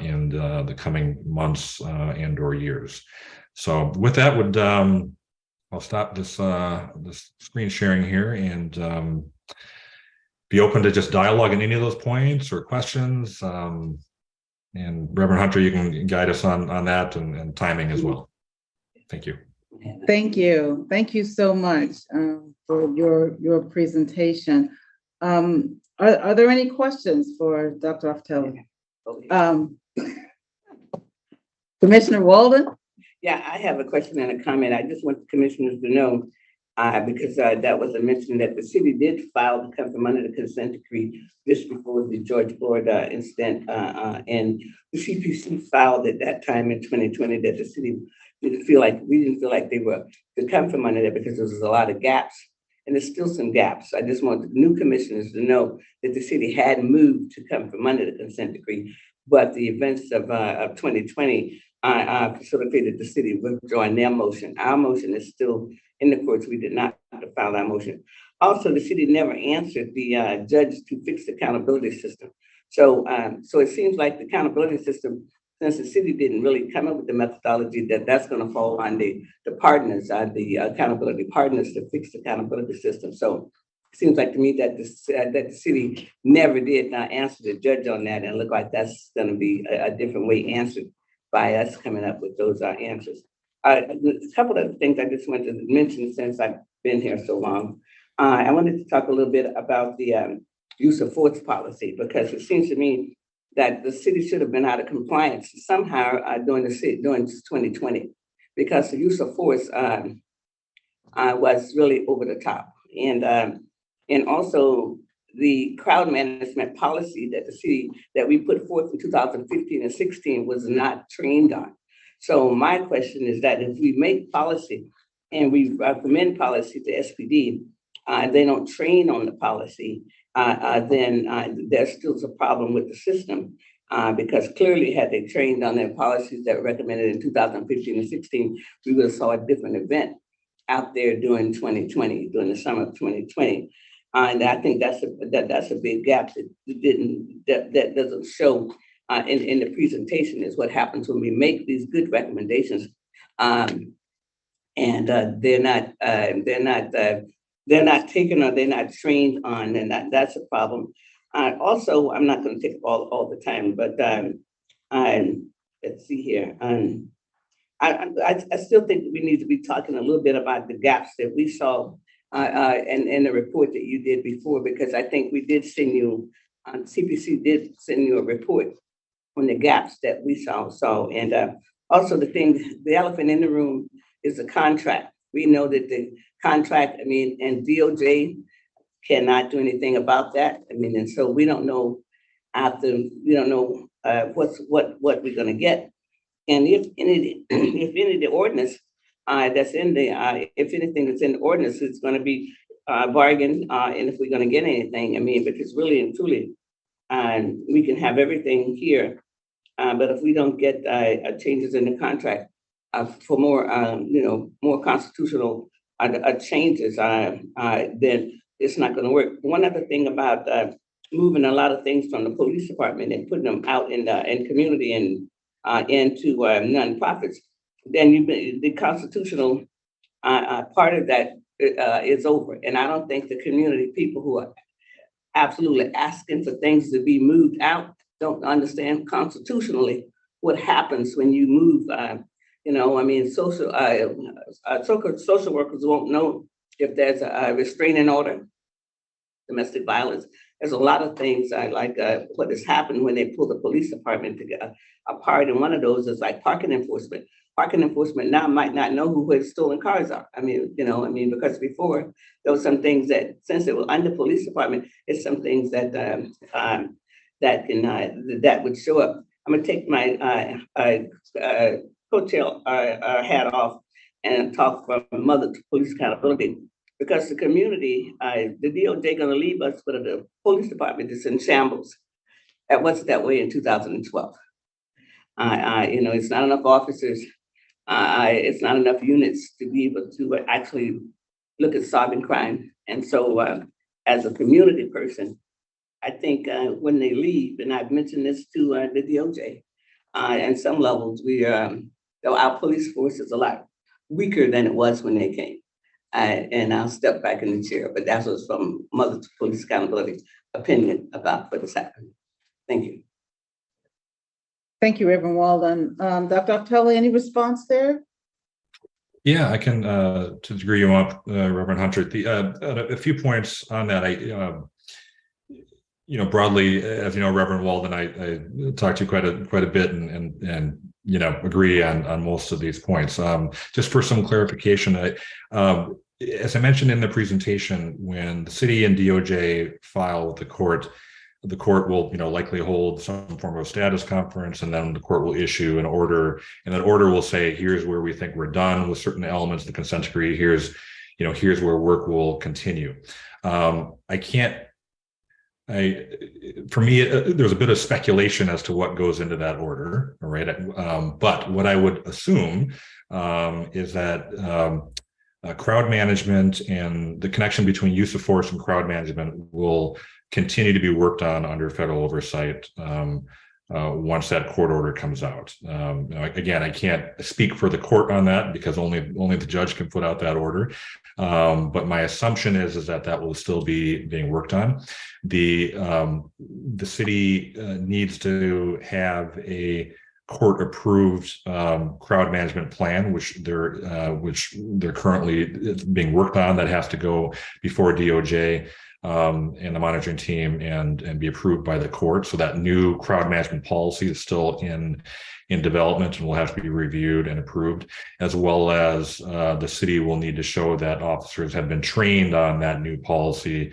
in the coming months and or years. So with that, I'll stop this screen sharing here and be open to just dialogue on any of those points or questions. And Reverend Hunter, you can guide us on that and timing as well. Thank you. Thank you. Thank you so much for your presentation. Are there any questions for Dr. Oftelli? Commissioner Walden? Yeah, I have a question and a comment. I just want the commissioners to know, because that was a mention that the city did file to come from under the consent decree just before the George Floyd incident, and the CPC filed at that time in 2020 that the city we didn't feel like they were to come from under that because there was a lot of gaps, and there's still some gaps. I just want the new commissioners to know that the city had moved to come from under the consent decree, but the events of 2020 facilitated the city withdrawing their motion. Our motion is still in the courts. We did not file our motion. Also, the city never answered the judge to fix the accountability system. So it seems like the accountability system, since the city didn't really come up with the methodology, that's going to fall on the partners, the accountability partners to fix the accountability system. So it seems like to me that the city never did answer the judge on that, and look like that's going to be a different way answered by us coming up with those answers. A couple of things I just wanted to mention since I've been here so long. I wanted to talk a little bit about the use of force policy, because it seems to me that the city should have been out of compliance somehow during 2020, because the use of force was really over the top, and also the crowd management policy that the city that we put forth in 2015 and 16 was not trained on. So my question is that if we make policy and we recommend policy to SPD, they don't train on the policy, then there's still a problem with the system, because clearly had they trained on their policies that were recommended in 2015 and 16, we would have saw a different event out there during 2020, during the summer of 2020. And I think that's a big gap that doesn't show in the presentation, is what happens when we make these good recommendations, and they're not taken or they're not trained on, and that's a problem. Also, I'm not going to take all the time, but let's see here. I still think that we need to be talking a little bit about the gaps that we saw in the report that you did before, because I think we did send you, CPC did send you a report on the gaps that we saw. And also the elephant in the room is the contract. We know that the contract, and DOJ cannot do anything about that. And so we don't know what we're going to get. And if any of the ordinance that's in the, if anything that's in the ordinance, it's going to be bargained, and if we're going to get anything, because really and truly, we can have everything here, but if we don't get changes in the contract for more, more constitutional changes, then it's not going to work. One other thing about moving a lot of things from the police department and putting them out in community and into nonprofits, then the constitutional part of that is over. And I don't think the community people who are absolutely asking for things to be moved out don't understand constitutionally what happens when you move. Social workers won't know if there's a restraining order, domestic violence. There's a lot of things like what has happened when they pull the police department together apart. And one of those is like parking enforcement. Parking enforcement now might not know who stolen cars are. Because before there was some things that, since it was under police department, it's some things that that would show up. I'm gonna take my coattail hat off and talk from mother to police accountability, because the community, the DOJ gonna leave us, but the police department is in shambles. That wasn't that way in 2012. It's not enough officers. It's not enough units to be able to actually look at solving crime. And so as a community person, I think when they leave, and I've mentioned this to the DOJ, and some levels, our police force is a lot weaker than it was when they came. And I'll step back in the chair, but that was from Mother to Police Accountability opinion about what is happening. Thank you. Thank you, Reverend Walden. Dr. Otelli, any response there? Yeah, I can, to the degree you want, Reverend Hunter. A few points on that. Broadly, as you know, Reverend Walden, I talked to you quite a bit and agree on most of these points. Just for some clarification, as I mentioned in the presentation, when the city and DOJ file with the court will likely hold some form of status conference, and then the court will issue an order, and that order will say, here's where we think we're done with certain elements of the consent decree. Here's where work will continue. For me, there's a bit of speculation as to what goes into that order, all right? But what I would assume is that crowd management and the connection between use of force and crowd management will continue to be worked on under federal oversight once that court order comes out. Again, I can't speak for the court on that because only the judge can put out that order. But my assumption is that will still be being worked on. The city needs to have a court-approved crowd management plan, which they're currently being worked on. That has to go before DOJ and the monitoring team and be approved by the court. So that new crowd management policy is still in development and will have to be reviewed and approved, as well as the city will need to show that officers have been trained on that new policy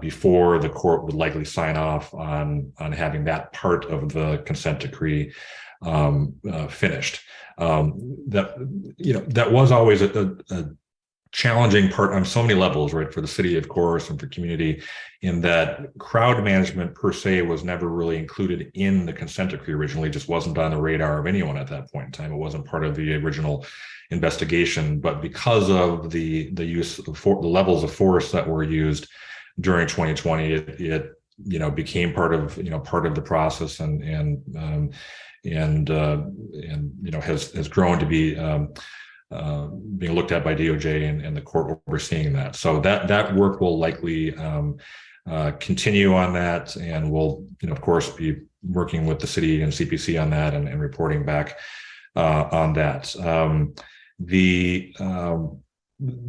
before the court would likely sign off on having that part of the consent decree finished. That was always a challenging part on so many levels, right, for the city, of course, and for community, in that crowd management per se was never really included in the consent decree originally. It just wasn't on the radar of anyone at that point in time. It wasn't part of the original investigation, but because of the use of the levels of force that were used during 2020, it became part of the process and has grown to be being looked at by DOJ and the court overseeing that. So that work will likely continue on that, and we'll of course be working with the city and CPC on that and reporting back on that.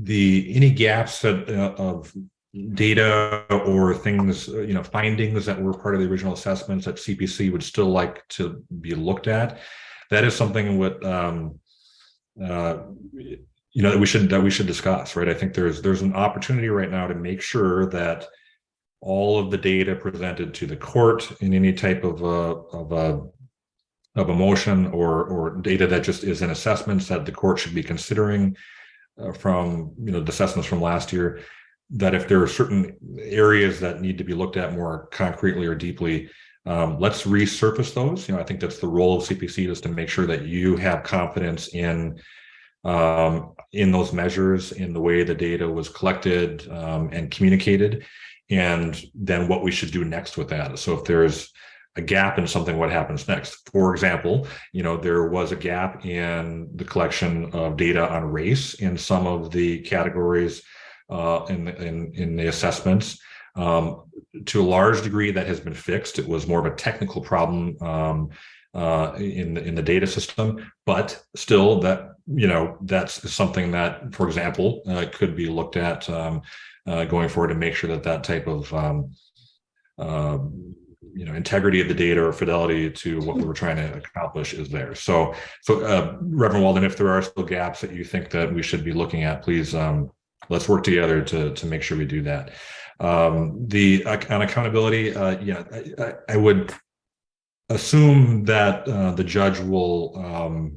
Any gaps of data or things, findings that were part of the original assessments that CPC would still like to be looked at, that is something that we should discuss, right? I think there's an opportunity right now to make sure that all of the data presented to the court in any type of a motion or data that just is in assessments that the court should be considering from the assessments from last year, that if there are certain areas that need to be looked at more concretely or deeply, let's resurface those. I think that's the role of CPC, is to make sure that you have confidence in in those measures, in the way the data was collected and communicated, and then what we should do next with that. So if there's a gap in something, what happens next? For example, there was a gap in the collection of data on race in some of the categories in the assessments. To a large degree, that has been fixed. It was more of a technical problem in the data system, but still, that's something that, for example, could be looked at going forward to make sure that type of integrity of the data or fidelity to what we were trying to accomplish is there. So Reverend Walden, if there are still gaps that you think that we should be looking at, please let's work together to make sure we do that. On accountability, I would assume that the judge will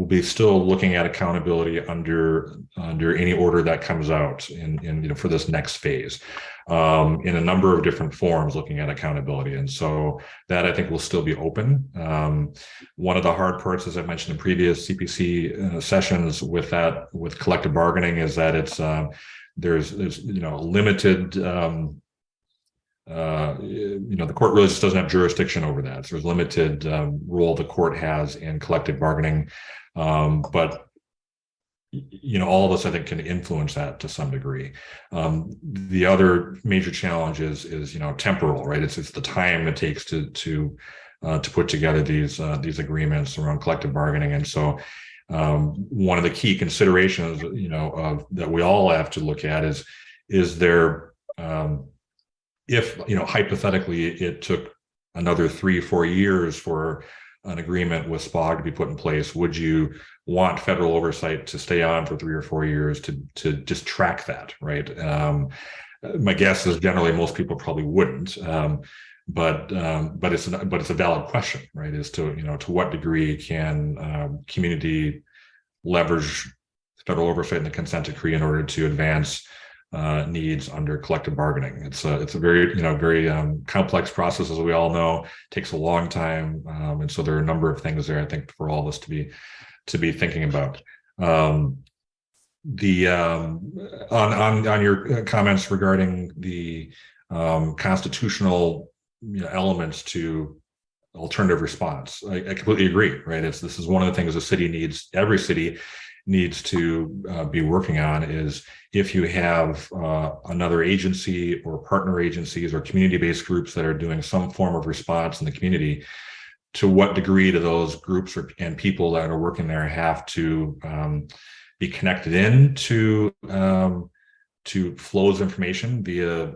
be still looking at accountability under any order that comes out in for this next phase, in a number of different forms, looking at accountability, and so that I think will still be open. One of the hard parts, as I mentioned in previous CPC sessions, with collective bargaining, is that it's there's limited. The court really just doesn't have jurisdiction over that. So there's limited role the court has in collective bargaining, but all of us, I think, can influence that to some degree. The other major challenge is temporal, right? It's the time it takes to put together these agreements around collective bargaining, and so one of the key considerations that we all have to look at is there. If hypothetically it took another 3-4 years for an agreement with SPOG to be put in place, would you want federal oversight to stay on for 3 or 4 years to just track that, right? My guess is generally most people probably wouldn't, but it's a valid question, right? As to to what degree can community leverage federal oversight and the consent decree in order to advance needs under collective bargaining. It's a very complex process, as we all know. It takes a long time, and so there are a number of things there, I think, for all of us to be thinking about. On your comments regarding the constitutional elements to alternative response, I completely agree. Right, this is one of the things the city needs. Every city needs to be working on, is if you have another agency or partner agencies or community-based groups that are doing some form of response in the community, to what degree do those groups and people that are working there have to be connected in to flows of information via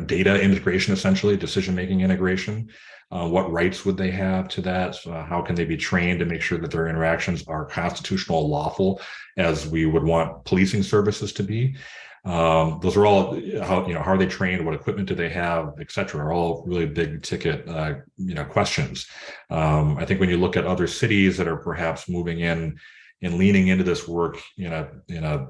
data integration, essentially decision-making integration. What rights would they have to that? So how can they be trained to make sure that their interactions are constitutional, lawful, as we would want policing services to be? Those are all how are they trained? What equipment do they have, et cetera? Are all really big ticket questions. I think when you look at other cities that are perhaps moving in and leaning into this work in a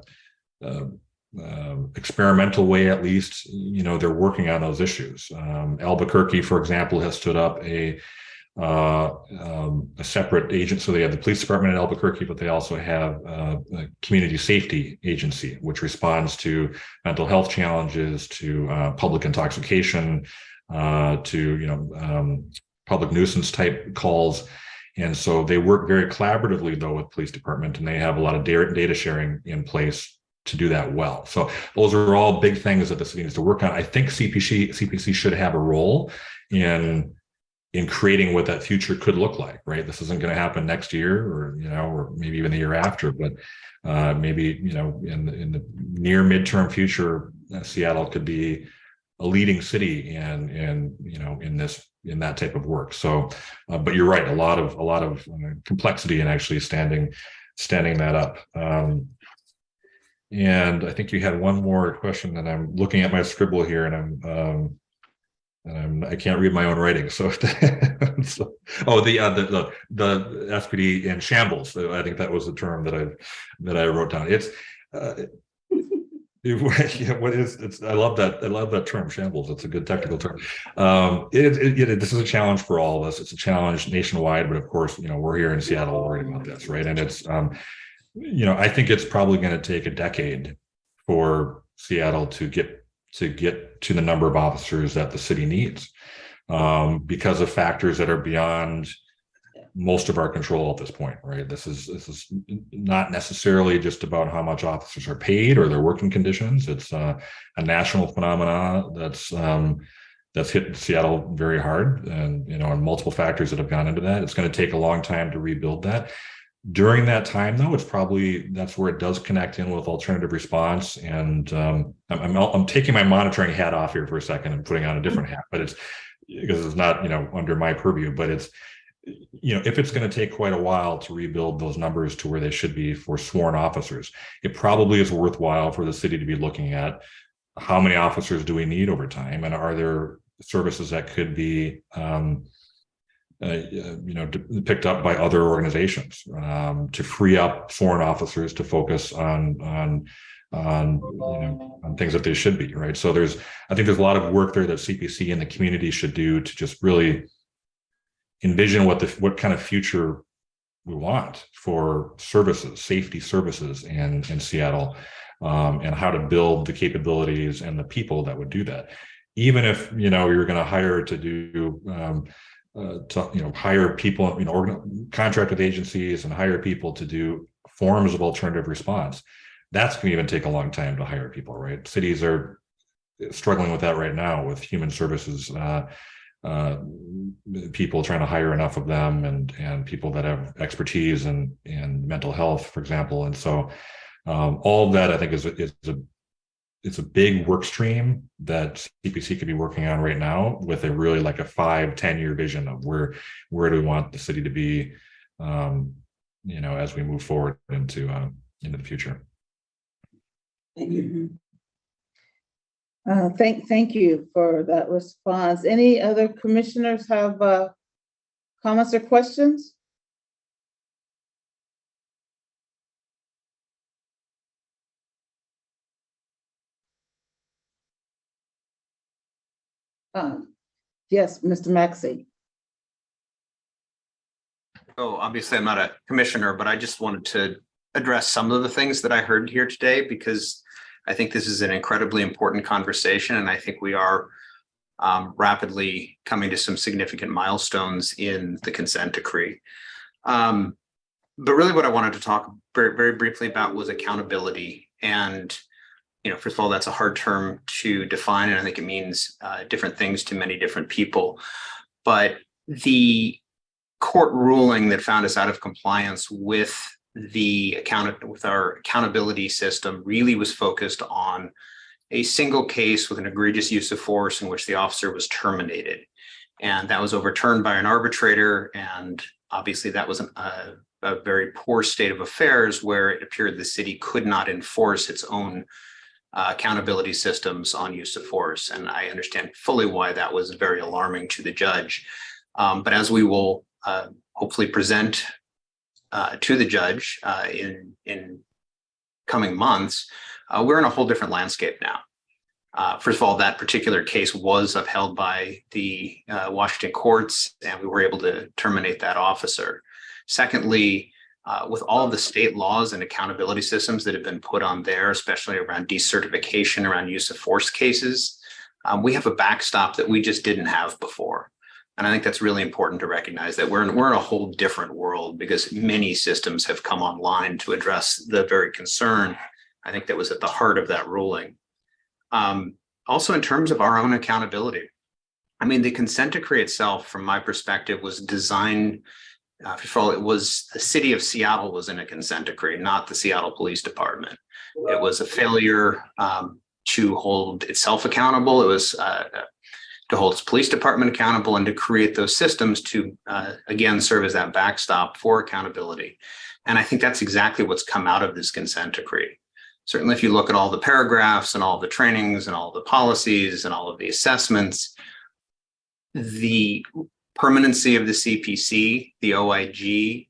experimental way, at least, they're working on those issues. Albuquerque, for example, has stood up a separate agent. So they have the police department in Albuquerque, but they also have a community safety agency, which responds to mental health challenges, to public intoxication, to public nuisance type calls. And so they work very collaboratively, though, with police department, and they have a lot of data sharing in place to do that well. So those are all big things that the city needs to work on. I think CPC should have a role in creating what that future could look like, right? This isn't going to happen next year, or maybe even the year after, but maybe in the near midterm future, Seattle could be a leading city in that type of work. So, but you're right, a lot of complexity in actually standing that up. And I think you had one more question, and I'm looking at my scribble here, and I can't read my own writing. So, the SPD in shambles. I think that was the term that I wrote down. Yeah, what is it's I love that term, shambles. It's a good technical term. This is a challenge for all of us. It's a challenge nationwide, but of course, we're here in Seattle worried about this, right? And it's I think it's probably going to take a decade for Seattle to get to the number of officers that the city needs, because of factors that are beyond most of our control at this point, right? This is not necessarily just about how much officers are paid or their working conditions. It's a national phenomenon that's hit Seattle very hard, and multiple factors that have gone into that. It's going to take a long time to rebuild that. During that time, though, that's where it does connect in with alternative response. And I'm taking my monitoring hat off here for a second and putting on a different hat, but it's because it's not under my purview, but it's if it's going to take quite a while to rebuild those numbers to where they should be for sworn officers, it probably is worthwhile for the city to be looking at how many officers do we need over time, and are there services that could be picked up by other organizations to free up sworn officers to focus on things that they should be, right? So I think there's a lot of work there that CPC and the community should do to just really envision what kind of future we want for services, safety services in Seattle, and how to build the capabilities and the people that would do that. Even if you're going to hire to do hire people, contract with agencies and hire people to do forms of alternative response, that's going to even take a long time to hire people, right? Cities are struggling with that right now with human services people, trying to hire enough of them, and people that have expertise in mental health, for example. And so all of that, I think, it's a big work stream that CPC could be working on right now, with a really like a 5-10 year vision of where do we want the city to be as we move forward into the future. Thank you. Thank you for that response. Any other commissioners have comments or questions? Yes, Mr. Maxey. Oh, obviously I'm not a commissioner, but I just wanted to address some of the things that I heard here today, because I think this is an incredibly important conversation, and I think we are rapidly coming to some significant milestones in the consent decree. But really what I wanted to talk very, very briefly about was accountability. And, first of all, that's a hard term to define, and I think it means different things to many different people. But the court ruling that found us out of compliance with our accountability system really was focused on a single case with an egregious use of force in which the officer was terminated. And that was overturned by an arbitrator. And obviously that was a very poor state of affairs, where it appeared the city could not enforce its own accountability systems on use of force. And I understand fully why that was very alarming to the judge. But as we will hopefully present to the judge in coming months, we're in a whole different landscape now. First of all, that particular case was upheld by the Washington courts, and we were able to terminate that officer. Secondly, with all of the state laws and accountability systems that have been put on there, especially around decertification, around use of force cases, we have a backstop that we just didn't have before. And I think that's really important to recognize, that we're in a whole different world, because many systems have come online to address the very concern, I think, that was at the heart of that ruling. Also, in terms of our own accountability, I mean, the consent decree itself, from my perspective, was designed, first of all, it was the city of Seattle was in a consent decree, not the Seattle Police Department. It was a failure to hold itself accountable. It was to hold its police department accountable, and to create those systems to, again, serve as that backstop for accountability. And I think that's exactly what's come out of this consent decree. Certainly, if you look at all the paragraphs and all the trainings and all the policies and all of the assessments, the permanency of the CPC, the OIG,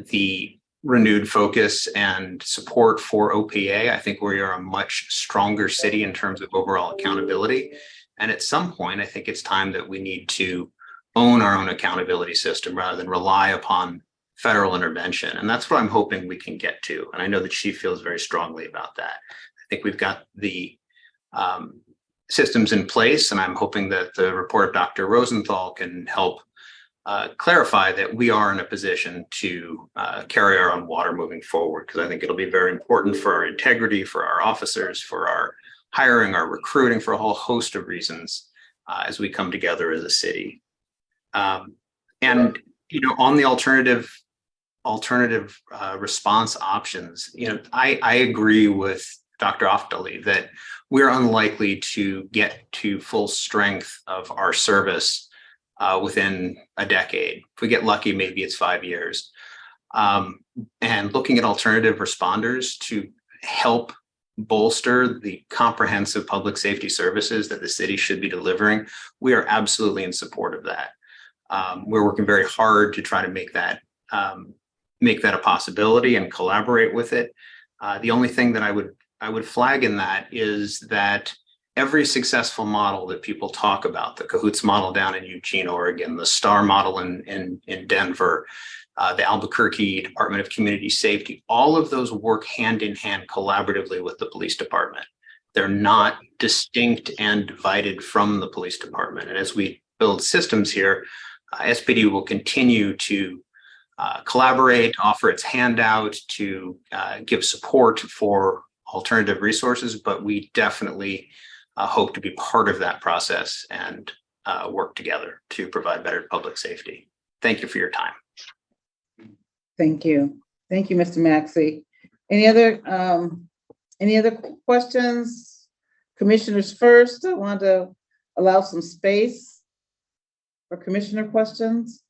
the renewed focus and support for OPA, I think we are a much stronger city in terms of overall accountability. And at some point, I think it's time that we need to own our own accountability system rather than rely upon federal intervention. And that's what I'm hoping we can get to. And I know the chief feels very strongly about that. I think we've got the systems in place, and I'm hoping that the report of Dr. Rosenthal can help clarify that we are in a position to carry our own water moving forward, because I think it'll be very important for our integrity, for our officers, for our hiring, our recruiting, for a whole host of reasons as we come together as a city. And on the alternative response options, I agree with Dr. Oftali that we're unlikely to get to full strength of our service within a decade. If we get lucky, maybe it's 5 years. And looking at alternative responders to help bolster the comprehensive public safety services that the city should be delivering, we are absolutely in support of that. We're working very hard to try to make that a possibility and collaborate with it. The only thing that I would flag in that is that every successful model that people talk about, the CAHOOTS model down in Eugene, Oregon, the STAR model in Denver, the Albuquerque Department of Community Safety, all of those work hand in hand collaboratively with the police department. They're not distinct and divided from the police department. And as we build systems here, SPD will continue to collaborate, offer its hand out, to give support for alternative resources, but we definitely hope to be part of that process and work together to provide better public safety. Thank you for your time. Thank you. Thank you, Mr. Maxey. Any other questions? Commissioners first. I want to allow some space for commissioner questions.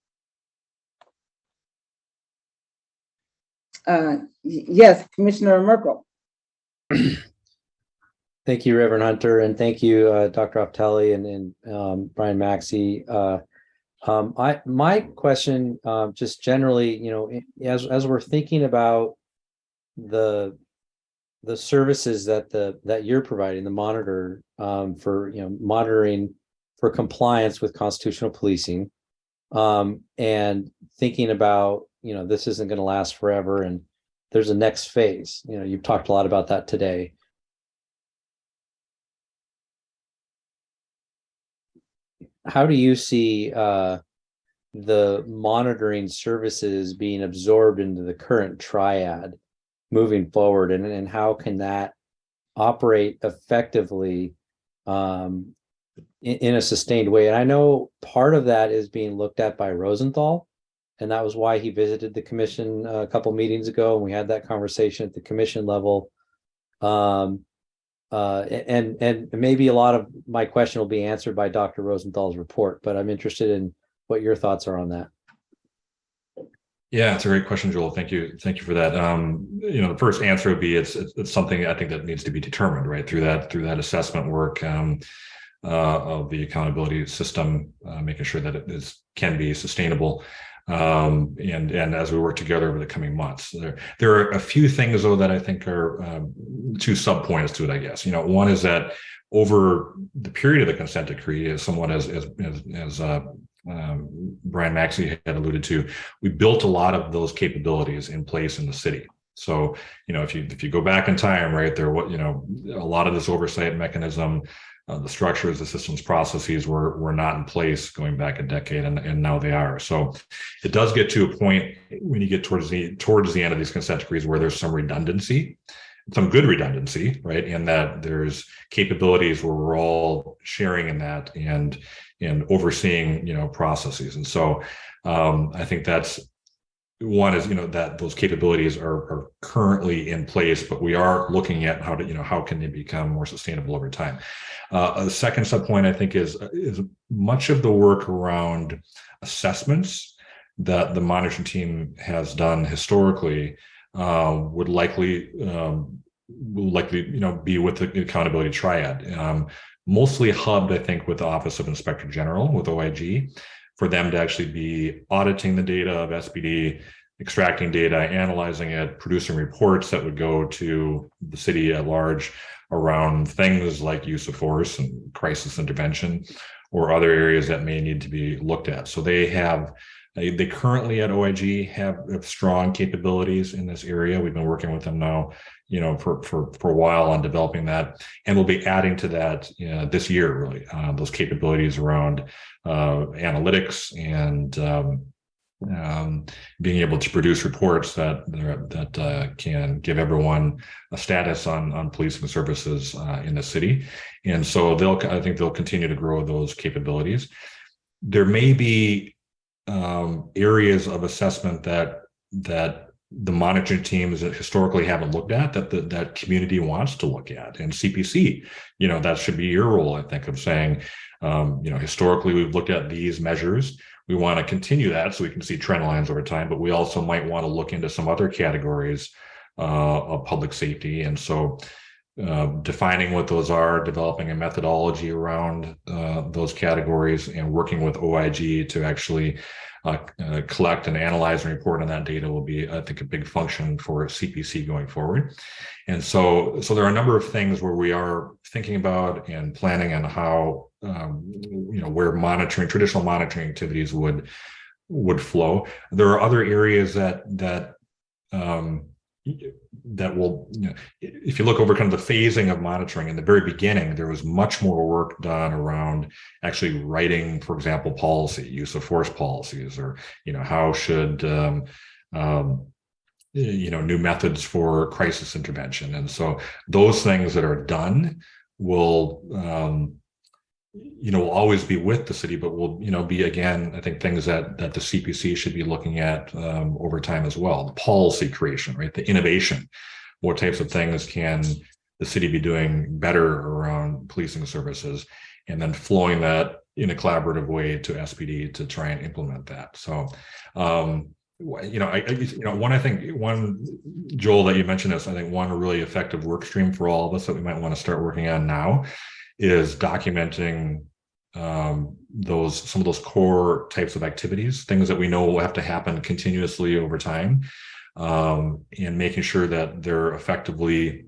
Yes, Commissioner Merkel. Thank you, Reverend Hunter, and thank you, Dr. Oftali and Brian Maxey. My question, just generally, as we're thinking about the services that you're providing, the monitor for monitoring for compliance with constitutional policing, and thinking about this isn't going to last forever, and there's a next phase. You've talked a lot about that today. How do you see the monitoring services being absorbed into the current triad moving forward, and how can that operate effectively in a sustained way? And I know part of that is being looked at by Rosenthal, and that was why he visited the commission a couple meetings ago, and we had that conversation at the commission level. And maybe a lot of my question will be answered by Dr. Rosenthal's report, but I'm interested in what your thoughts are on that. Yeah, it's a great question, Joel. Thank you for that. The first answer would be it's something I think that needs to be determined, right, through that assessment work of the accountability system, making sure that it can be sustainable. And as we work together over the coming months, there are a few things though that I think are two sub points to it, I guess. One is that over the period of the consent decree, as somewhat as Brian Maxey had alluded to, we built a lot of those capabilities in place in the city. So, if you go back in time, right, a lot of this oversight mechanism, the structures, the systems, processes were not in place going back a decade, and now they are. So it does get to a point when you get towards the end of these consent decrees where there's some redundancy, some good redundancy, right? And that there's capabilities where we're all sharing in that and overseeing, processes. And so I think that's one is, that those capabilities are currently in place, but we are looking at how can they become more sustainable over time. A second sub point, I think, is much of the work around assessments that the monitoring team has done historically would likely be with the accountability triad, mostly hubbed, I think, with the Office of Inspector General, with OIG, for them to actually be auditing the data of SPD, extracting data, analyzing it, producing reports that would go to the city at large around things like use of force and crisis intervention or other areas that may need to be looked at. So they currently at OIG have strong capabilities in this area. We've been working with them now, for a while on developing that, and we'll be adding to that this year, really, those capabilities around analytics and being able to produce reports that can give everyone a status on policing services in the city. And so I think they'll continue to grow those capabilities. There may be areas of assessment that the monitoring teams that historically haven't looked at that community wants to look at. And CPC, that should be your role, I think, of saying, historically we've looked at these measures. We want to continue that so we can see trend lines over time, but we also might want to look into some other categories of public safety. And so defining what those are, developing a methodology around those categories, and working with OIG to actually collect and analyze and report on that data will be, I think, a big function for CPC going forward. And so there are a number of things where we are thinking about and planning on how, where traditional monitoring activities would flow. There are other areas that will, if you look over kind of the phasing of monitoring, in the very beginning, there was much more work done around actually writing, for example, policy, use of force policies, or, how should, new methods for crisis intervention. And so those things that are done will always be with the city, but will, be, again, I think, things that the CPC should be looking at over time as well. The policy creation, right? The innovation. What types of things can the city be doing better around policing services, and then flowing that in a collaborative way to SPD to try and implement that. So, one, Joel, that you mentioned is, I think, one really effective work stream for all of us that we might want to start working on now is documenting some of those core types of activities, things that we know will have to happen continuously over time, and making sure that they're effectively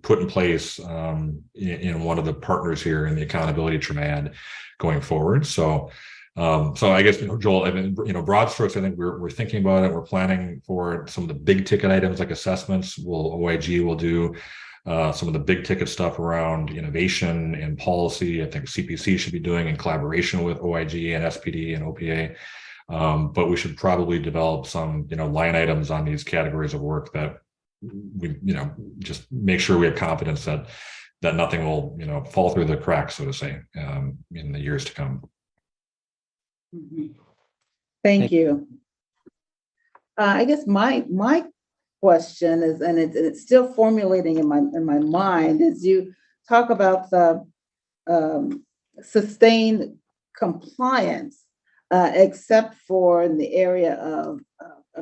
put in place in one of the partners here in the accountability triad going forward. So I guess, Joel, I mean, broad strokes, I think we're thinking about it. We're planning for some of the big ticket items like assessments. OIG will do some of the big ticket stuff around innovation and policy. I think CPC should be doing in collaboration with OIG and SPD and OPA. But we should probably develop some, line items on these categories of work that we, just make sure we have confidence that nothing will, fall through the cracks, so to say, in the years to come. Thank you. I guess my question is, and it's still formulating in my mind, as you talk about the sustained compliance, except for in the area of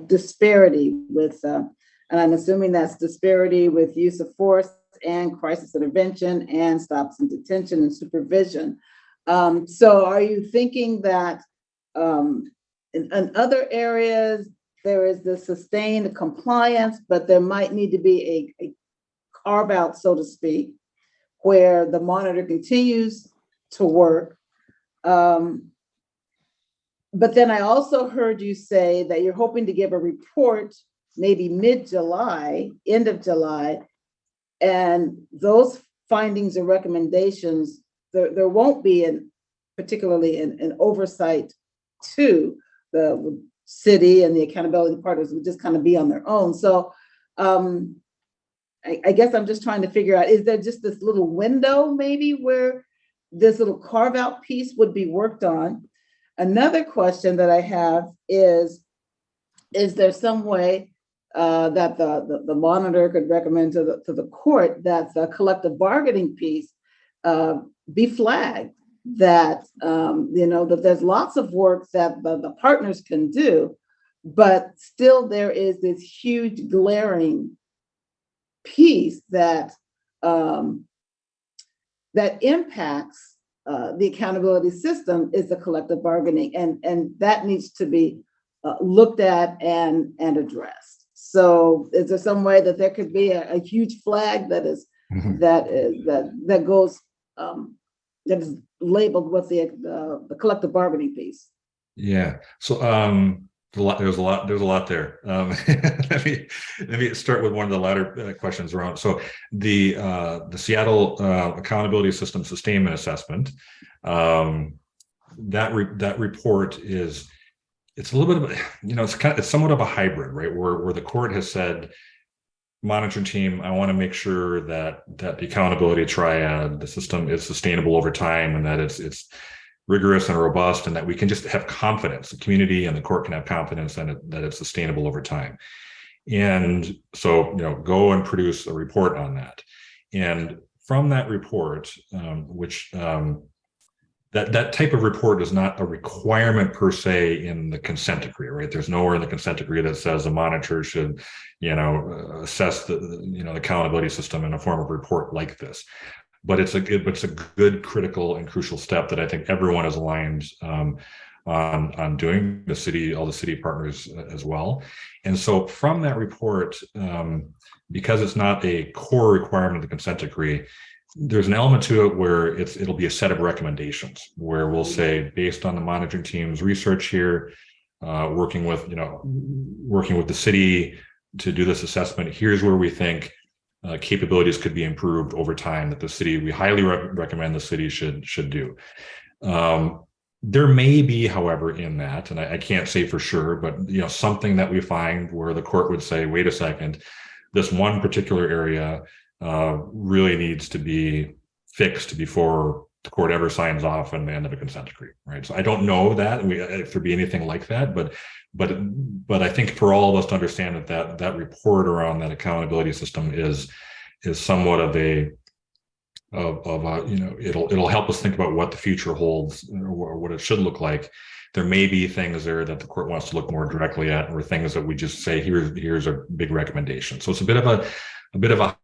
disparity with, and I'm assuming that's disparity with use of force and crisis intervention and stops and detention and supervision. So are you thinking that in other areas, there is the sustained compliance, but there might need to be a carve out, so to speak, where the monitor continues to work. But then I also heard you say that you're hoping to give a report maybe mid-July, end of July, and those findings and recommendations, there won't be particularly an oversight to the city, and the accountability partners would just kind of be on their own. So I guess I'm just trying to figure out, is there just this little window maybe where this little carve out piece would be worked on? Another question that I have is there some way that the monitor could recommend to the court that the collective bargaining piece be flagged, that that there's lots of work that the partners can do, but still there is this huge glaring piece that that impacts the accountability system, is the collective bargaining, and that needs to be looked at and addressed. So is there some way that there could be a huge flag that is that goes that is labeled with the collective bargaining piece? Yeah. So there's a lot there. Let me start with one of the latter questions around. So the Seattle Accountability System Sustainment Assessment, that report is, it's a little bit of a, it's somewhat of a hybrid, right? Where the court has said, monitoring team, I want to make sure that the accountability triad, the system is sustainable over time, and that it's rigorous and robust, and that we can just have confidence, the community and the court can have confidence that it's sustainable over time. And so, go and produce a report on that. And from that report, that type of report is not a requirement per se in the consent decree, right? There's nowhere in the consent decree that says a monitor should, assess the accountability system in a form of report like this. But it's a good, critical, and crucial step that I think everyone is aligned on doing, all the city partners as well. And so from that report, because it's not a core requirement of the consent decree, there's an element to it where it'll be a set of recommendations where we'll say, based on the monitoring team's research here, working with the city to do this assessment, here's where we think capabilities could be improved over time that we highly recommend the city should do. There may be, however, in that, and I can't say for sure, but something that we find where the court would say, wait a second, this one particular area really needs to be fixed before the court ever signs off on the end of a consent decree, right? So I don't know that if there'd be anything like that, but I think for all of us to understand that report around that accountability system is somewhat of a it'll help us think about what the future holds or what it should look like. There may be things there that the court wants to look more directly at, or things that we just say, here's a big recommendation. So it's a bit of a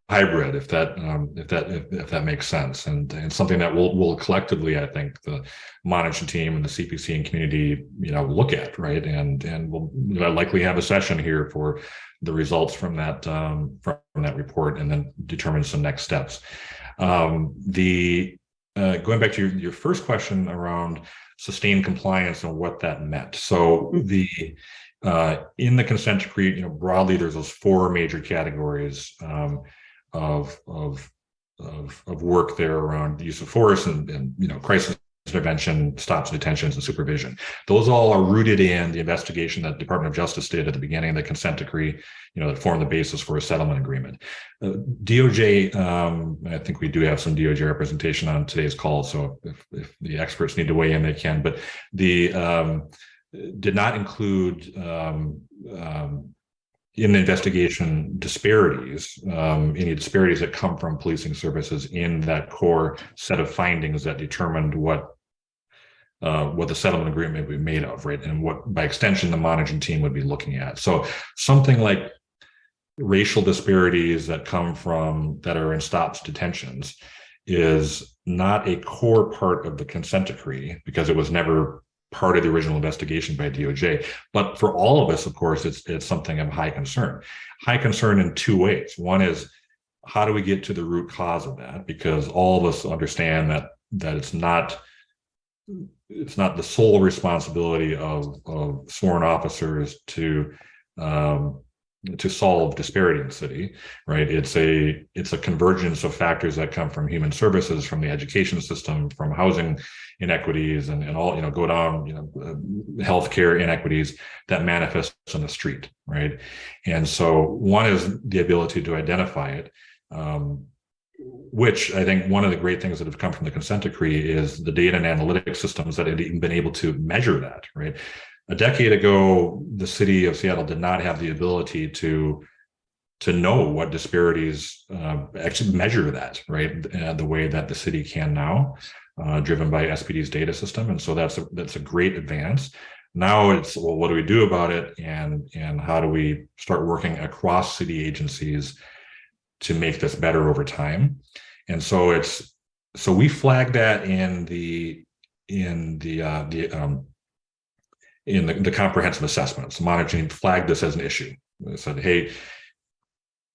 hybrid, if that makes sense, and something that we'll collectively, I think, the monitoring team and the CPC and community, look at, right, and we'll likely have a session here for the results from that report, and then determine some next steps. Going back to your first question around sustained compliance and what that meant. So in the consent decree, broadly, there's those four major categories of work there around the use of force and crisis intervention, stops, detentions, and supervision. Those all are rooted in the investigation that the Department of Justice did at the beginning of the consent decree, that formed the basis for a settlement agreement. DOJ, I think we do have some DOJ representation on today's call, so if the experts need to weigh in, they can, but the did not include in the investigation disparities, any disparities that come from policing services in that core set of findings that determined what the settlement agreement would be made of, right? And what, by extension, the monitoring team would be looking at. So something like racial disparities that are in stops, detentions is not a core part of the consent decree because it was never part of the original investigation by DOJ. But for all of us, of course, it's something of high concern. High concern in two ways. One is, how do we get to the root cause of that? Because all of us understand that it's not the sole responsibility of sworn officers to solve disparity in the city, right? It's a convergence of factors that come from human services, from the education system, from housing inequities, and all, go down, healthcare inequities that manifest on the street, right? And so one is the ability to identify it, which I think one of the great things that have come from the consent decree is the data and analytics systems that have even been able to measure that, right? A decade ago, the city of Seattle did not have the ability to know what disparities actually measure that, right? The way that the city can now, driven by SPD's data system, and so that's a great advance. Now it's, well, what do we do about it, and how do we start working across city agencies to make this better over time? And so we flagged that in the in the comprehensive assessments. Monitoring flagged this as an issue. They said, hey,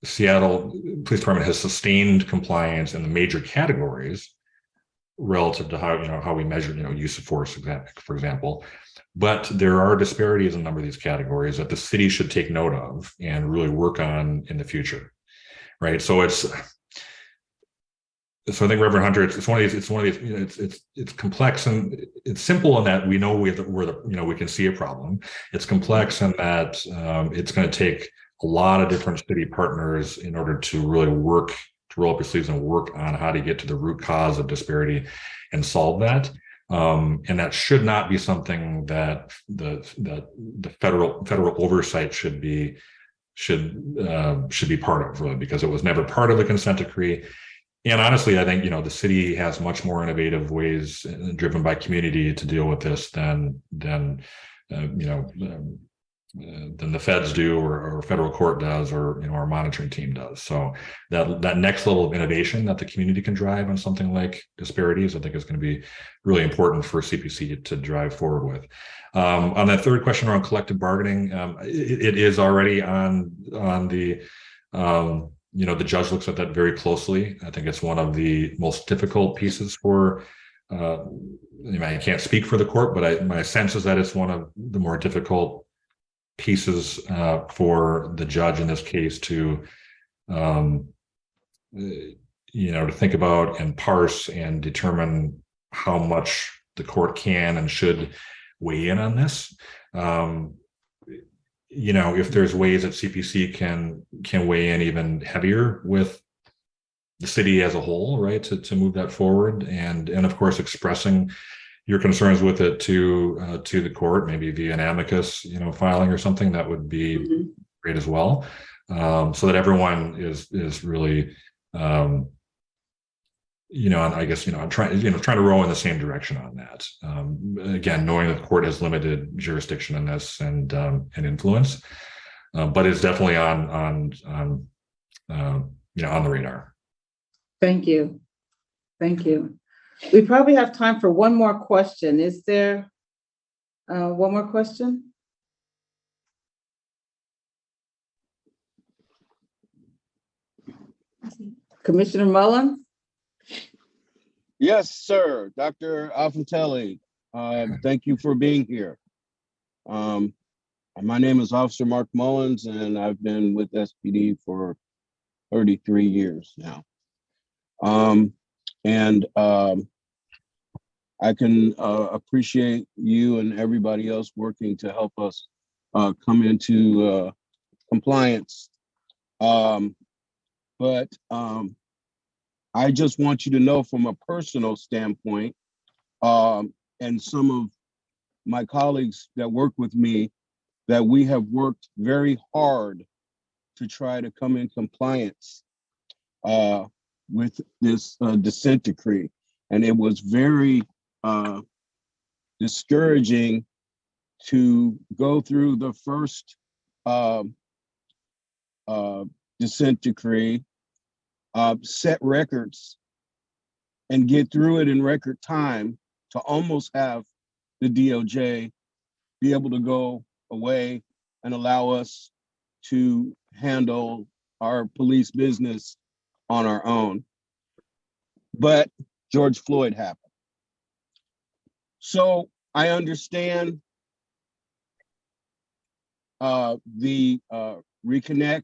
Seattle Police Department has sustained compliance in the major categories relative to how we measure use of force, for example. But there are disparities in a number of these categories that the city should take note of and really work on in the future, right? So I think Reverend Hunter, it's one of these. It's complex and it's simple in that we know we can see a problem. It's complex in that it's going to take a lot of different city partners in order to really roll up your sleeves and work on how to get to the root cause of disparity and solve that. And that should not be something that the federal oversight should be part of, really, because it was never part of the consent decree. And honestly, I think the city has much more innovative ways driven by community to deal with this than the feds do, or federal court does, or our monitoring team does. So that next level of innovation that the community can drive on something like disparities, I think is going to be really important for CPC to drive forward with. On that third question around collective bargaining, it is already on the the judge looks at that very closely. I think it's one of the most difficult pieces for. I can't speak for the court, but my sense is that it's one of the more difficult pieces for the judge in this case to to think about and parse and determine how much the court can and should weigh in on this. If there's ways that CPC can weigh in even heavier with the city as a whole, right, to move that forward, and of course expressing your concerns with it to the court, maybe via an amicus, filing or something, that would be great as well, so that everyone is really, I guess, trying to row in the same direction on that. Again, knowing that the court has limited jurisdiction in this and influence, but it's definitely on the radar. Thank you. Thank you. We probably have time for one more question. Is there one more question? Commissioner Mullins? Yes, sir. Dr. Alfatelli, thank you for being here. My name is Officer Mark Mullins, and I've been with SPD for 33 years now. I can appreciate you and everybody else working to help us come into compliance. But I just want you to know from a personal standpoint, and some of my colleagues that work with me, that we have worked very hard to try to come in compliance with this dissent decree. And it was very discouraging to go through the first dissent decree, set records, and get through it in record time to almost have the DOJ be able to go away and allow us to handle our police business on our own. But George Floyd happened. So I understand the reconnect,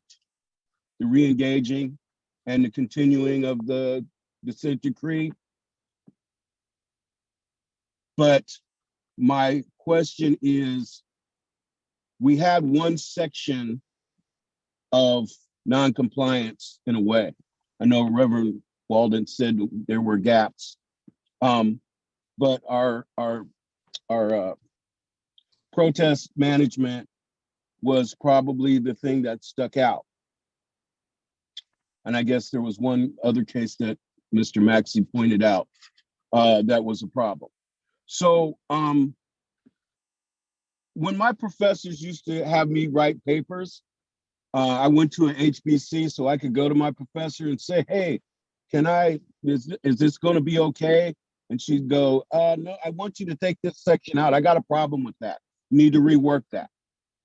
the re-engaging, and the continuing of the dissent decree. But my question is, we had one section of non-compliance in a way. I know Reverend Walden said there were gaps, but our protest management was probably the thing that stuck out. And I guess there was one other case that Mr. Maxey pointed out that was a problem. So when my professors used to have me write papers, I went to an HBC so I could go to my professor and say, hey, is this going to be okay? And she'd go, no, I want you to take this section out. I got a problem with that. need to rework that.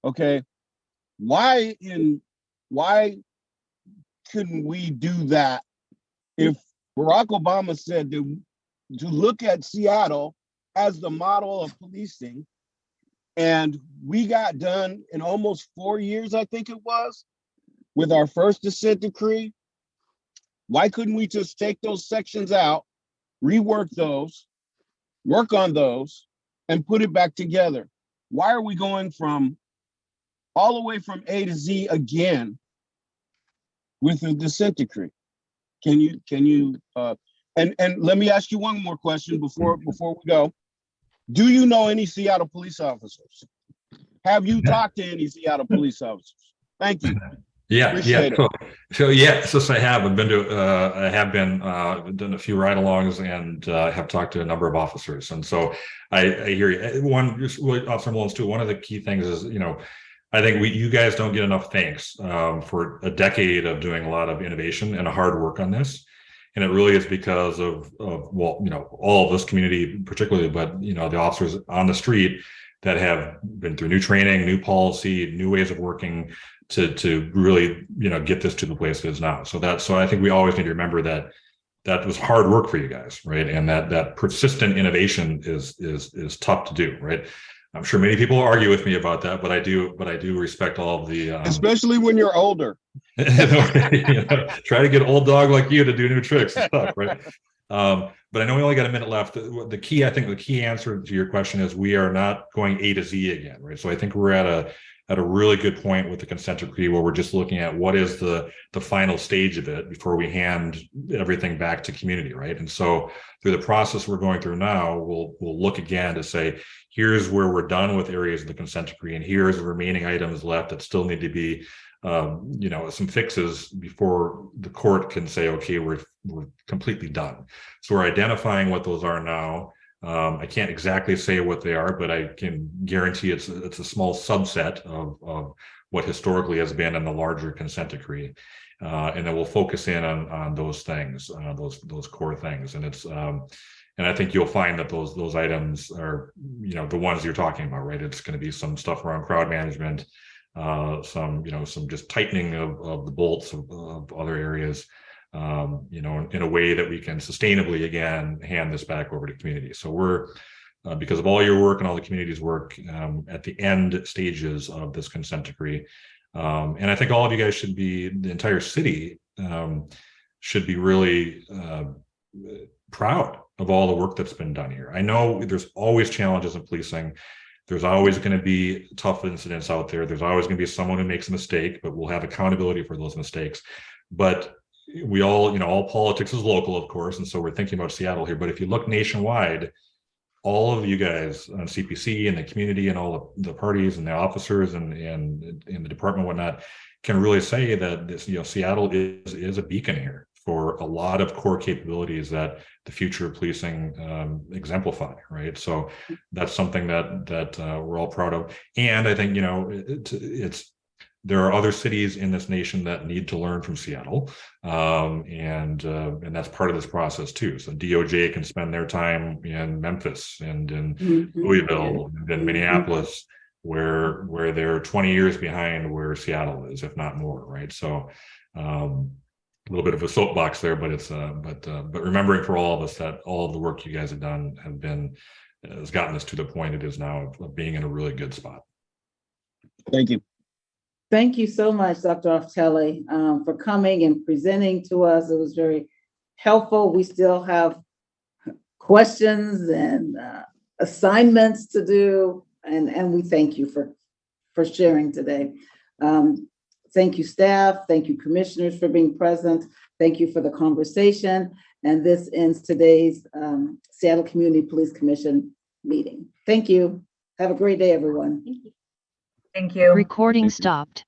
Okay. Why couldn't we do that if Barack Obama said to look at Seattle as the model of policing, and we got done in almost 4 years, I think it was, with our first dissent decree? Why couldn't we just take those sections out, rework those, work on those, and put it back together? Why are we going from all the way from A to Z again with a dissent decree? Can you and let me ask you one more question before we go. Do you know any Seattle police officers? Have you talked to any Seattle police officers? Thank you. Yeah, Appreciate yeah. it. So yes, I have. I've done a few ride-alongs and have talked to a number of officers. And so I hear you. Officer Mullins too. One of the key things is, I think you guys don't get enough thanks for a decade of doing a lot of innovation and hard work on this. And it really is because of all of this community particularly, but the officers on the street that have been through new training, new policy, new ways of working to really get this to the place it is now. So I think we always need to remember that was hard work for you guys, right? And that persistent innovation is tough to do, right? I'm sure many people argue with me about that, but I do respect all of the especially when you're older. Try to get old dog like you to do new tricks and stuff, right? But I know we only got a minute left. The key answer to your question is we are not going A to Z again, right? So I think we're at a really good point with the consent decree where we're just looking at what is the final stage of it before we hand everything back to community, right? And so through the process we're going through now, we'll look again to say, here's where we're done with areas of the consent decree, and here's the remaining items left that still need to be some fixes before the court can say, okay, we're completely done. So we're identifying what those are now. I can't exactly say what they are, but I can guarantee it's a small subset of what historically has been in the larger consent decree, and then we'll focus in on those things, those core things, and it's and I think you'll find that those items are the ones you're talking about, right? It's going to be some stuff around crowd management, some just tightening of the bolts of other areas. In a way that we can sustainably again hand this back over to community. So we're because of all your work and all the community's work at the end stages of this consent decree, and I think all of you guys should be, the entire city should be really proud of all the work that's been done here. I know there's always challenges in policing. There's always going to be tough incidents out there. There's always going to be someone who makes a mistake, but we'll have accountability for those mistakes. But we all politics is local, of course, and so we're thinking about Seattle here. But if you look nationwide, all of you guys on CPC and the community and all the parties and the officers and in the department and whatnot can really say that this, Seattle is a beacon here for a lot of core capabilities that the future of policing exemplify, right? So that's something that we're all proud of. And I think, there are other cities in this nation that need to learn from Seattle, and that's part of this process too. So DOJ can spend their time in Memphis and in Louisville and in Minneapolis, where they're 20 years behind where Seattle is, if not more, right? So a little bit of a soapbox there, but it's but remembering for all of us that all of the work you guys have done has gotten us to the point it is now of being in a really good spot. Thank you. Thank you so much, Dr. Ofteli, for coming and presenting to us. It was very helpful. We still have questions and assignments to do, and we thank you for sharing today. Thank you, staff. Thank you, commissioners, for being present. Thank you for the conversation. And this ends today's Seattle Community Police Commission meeting. Thank you. Have a great day, everyone. Thank you. Thank you. Recording stopped.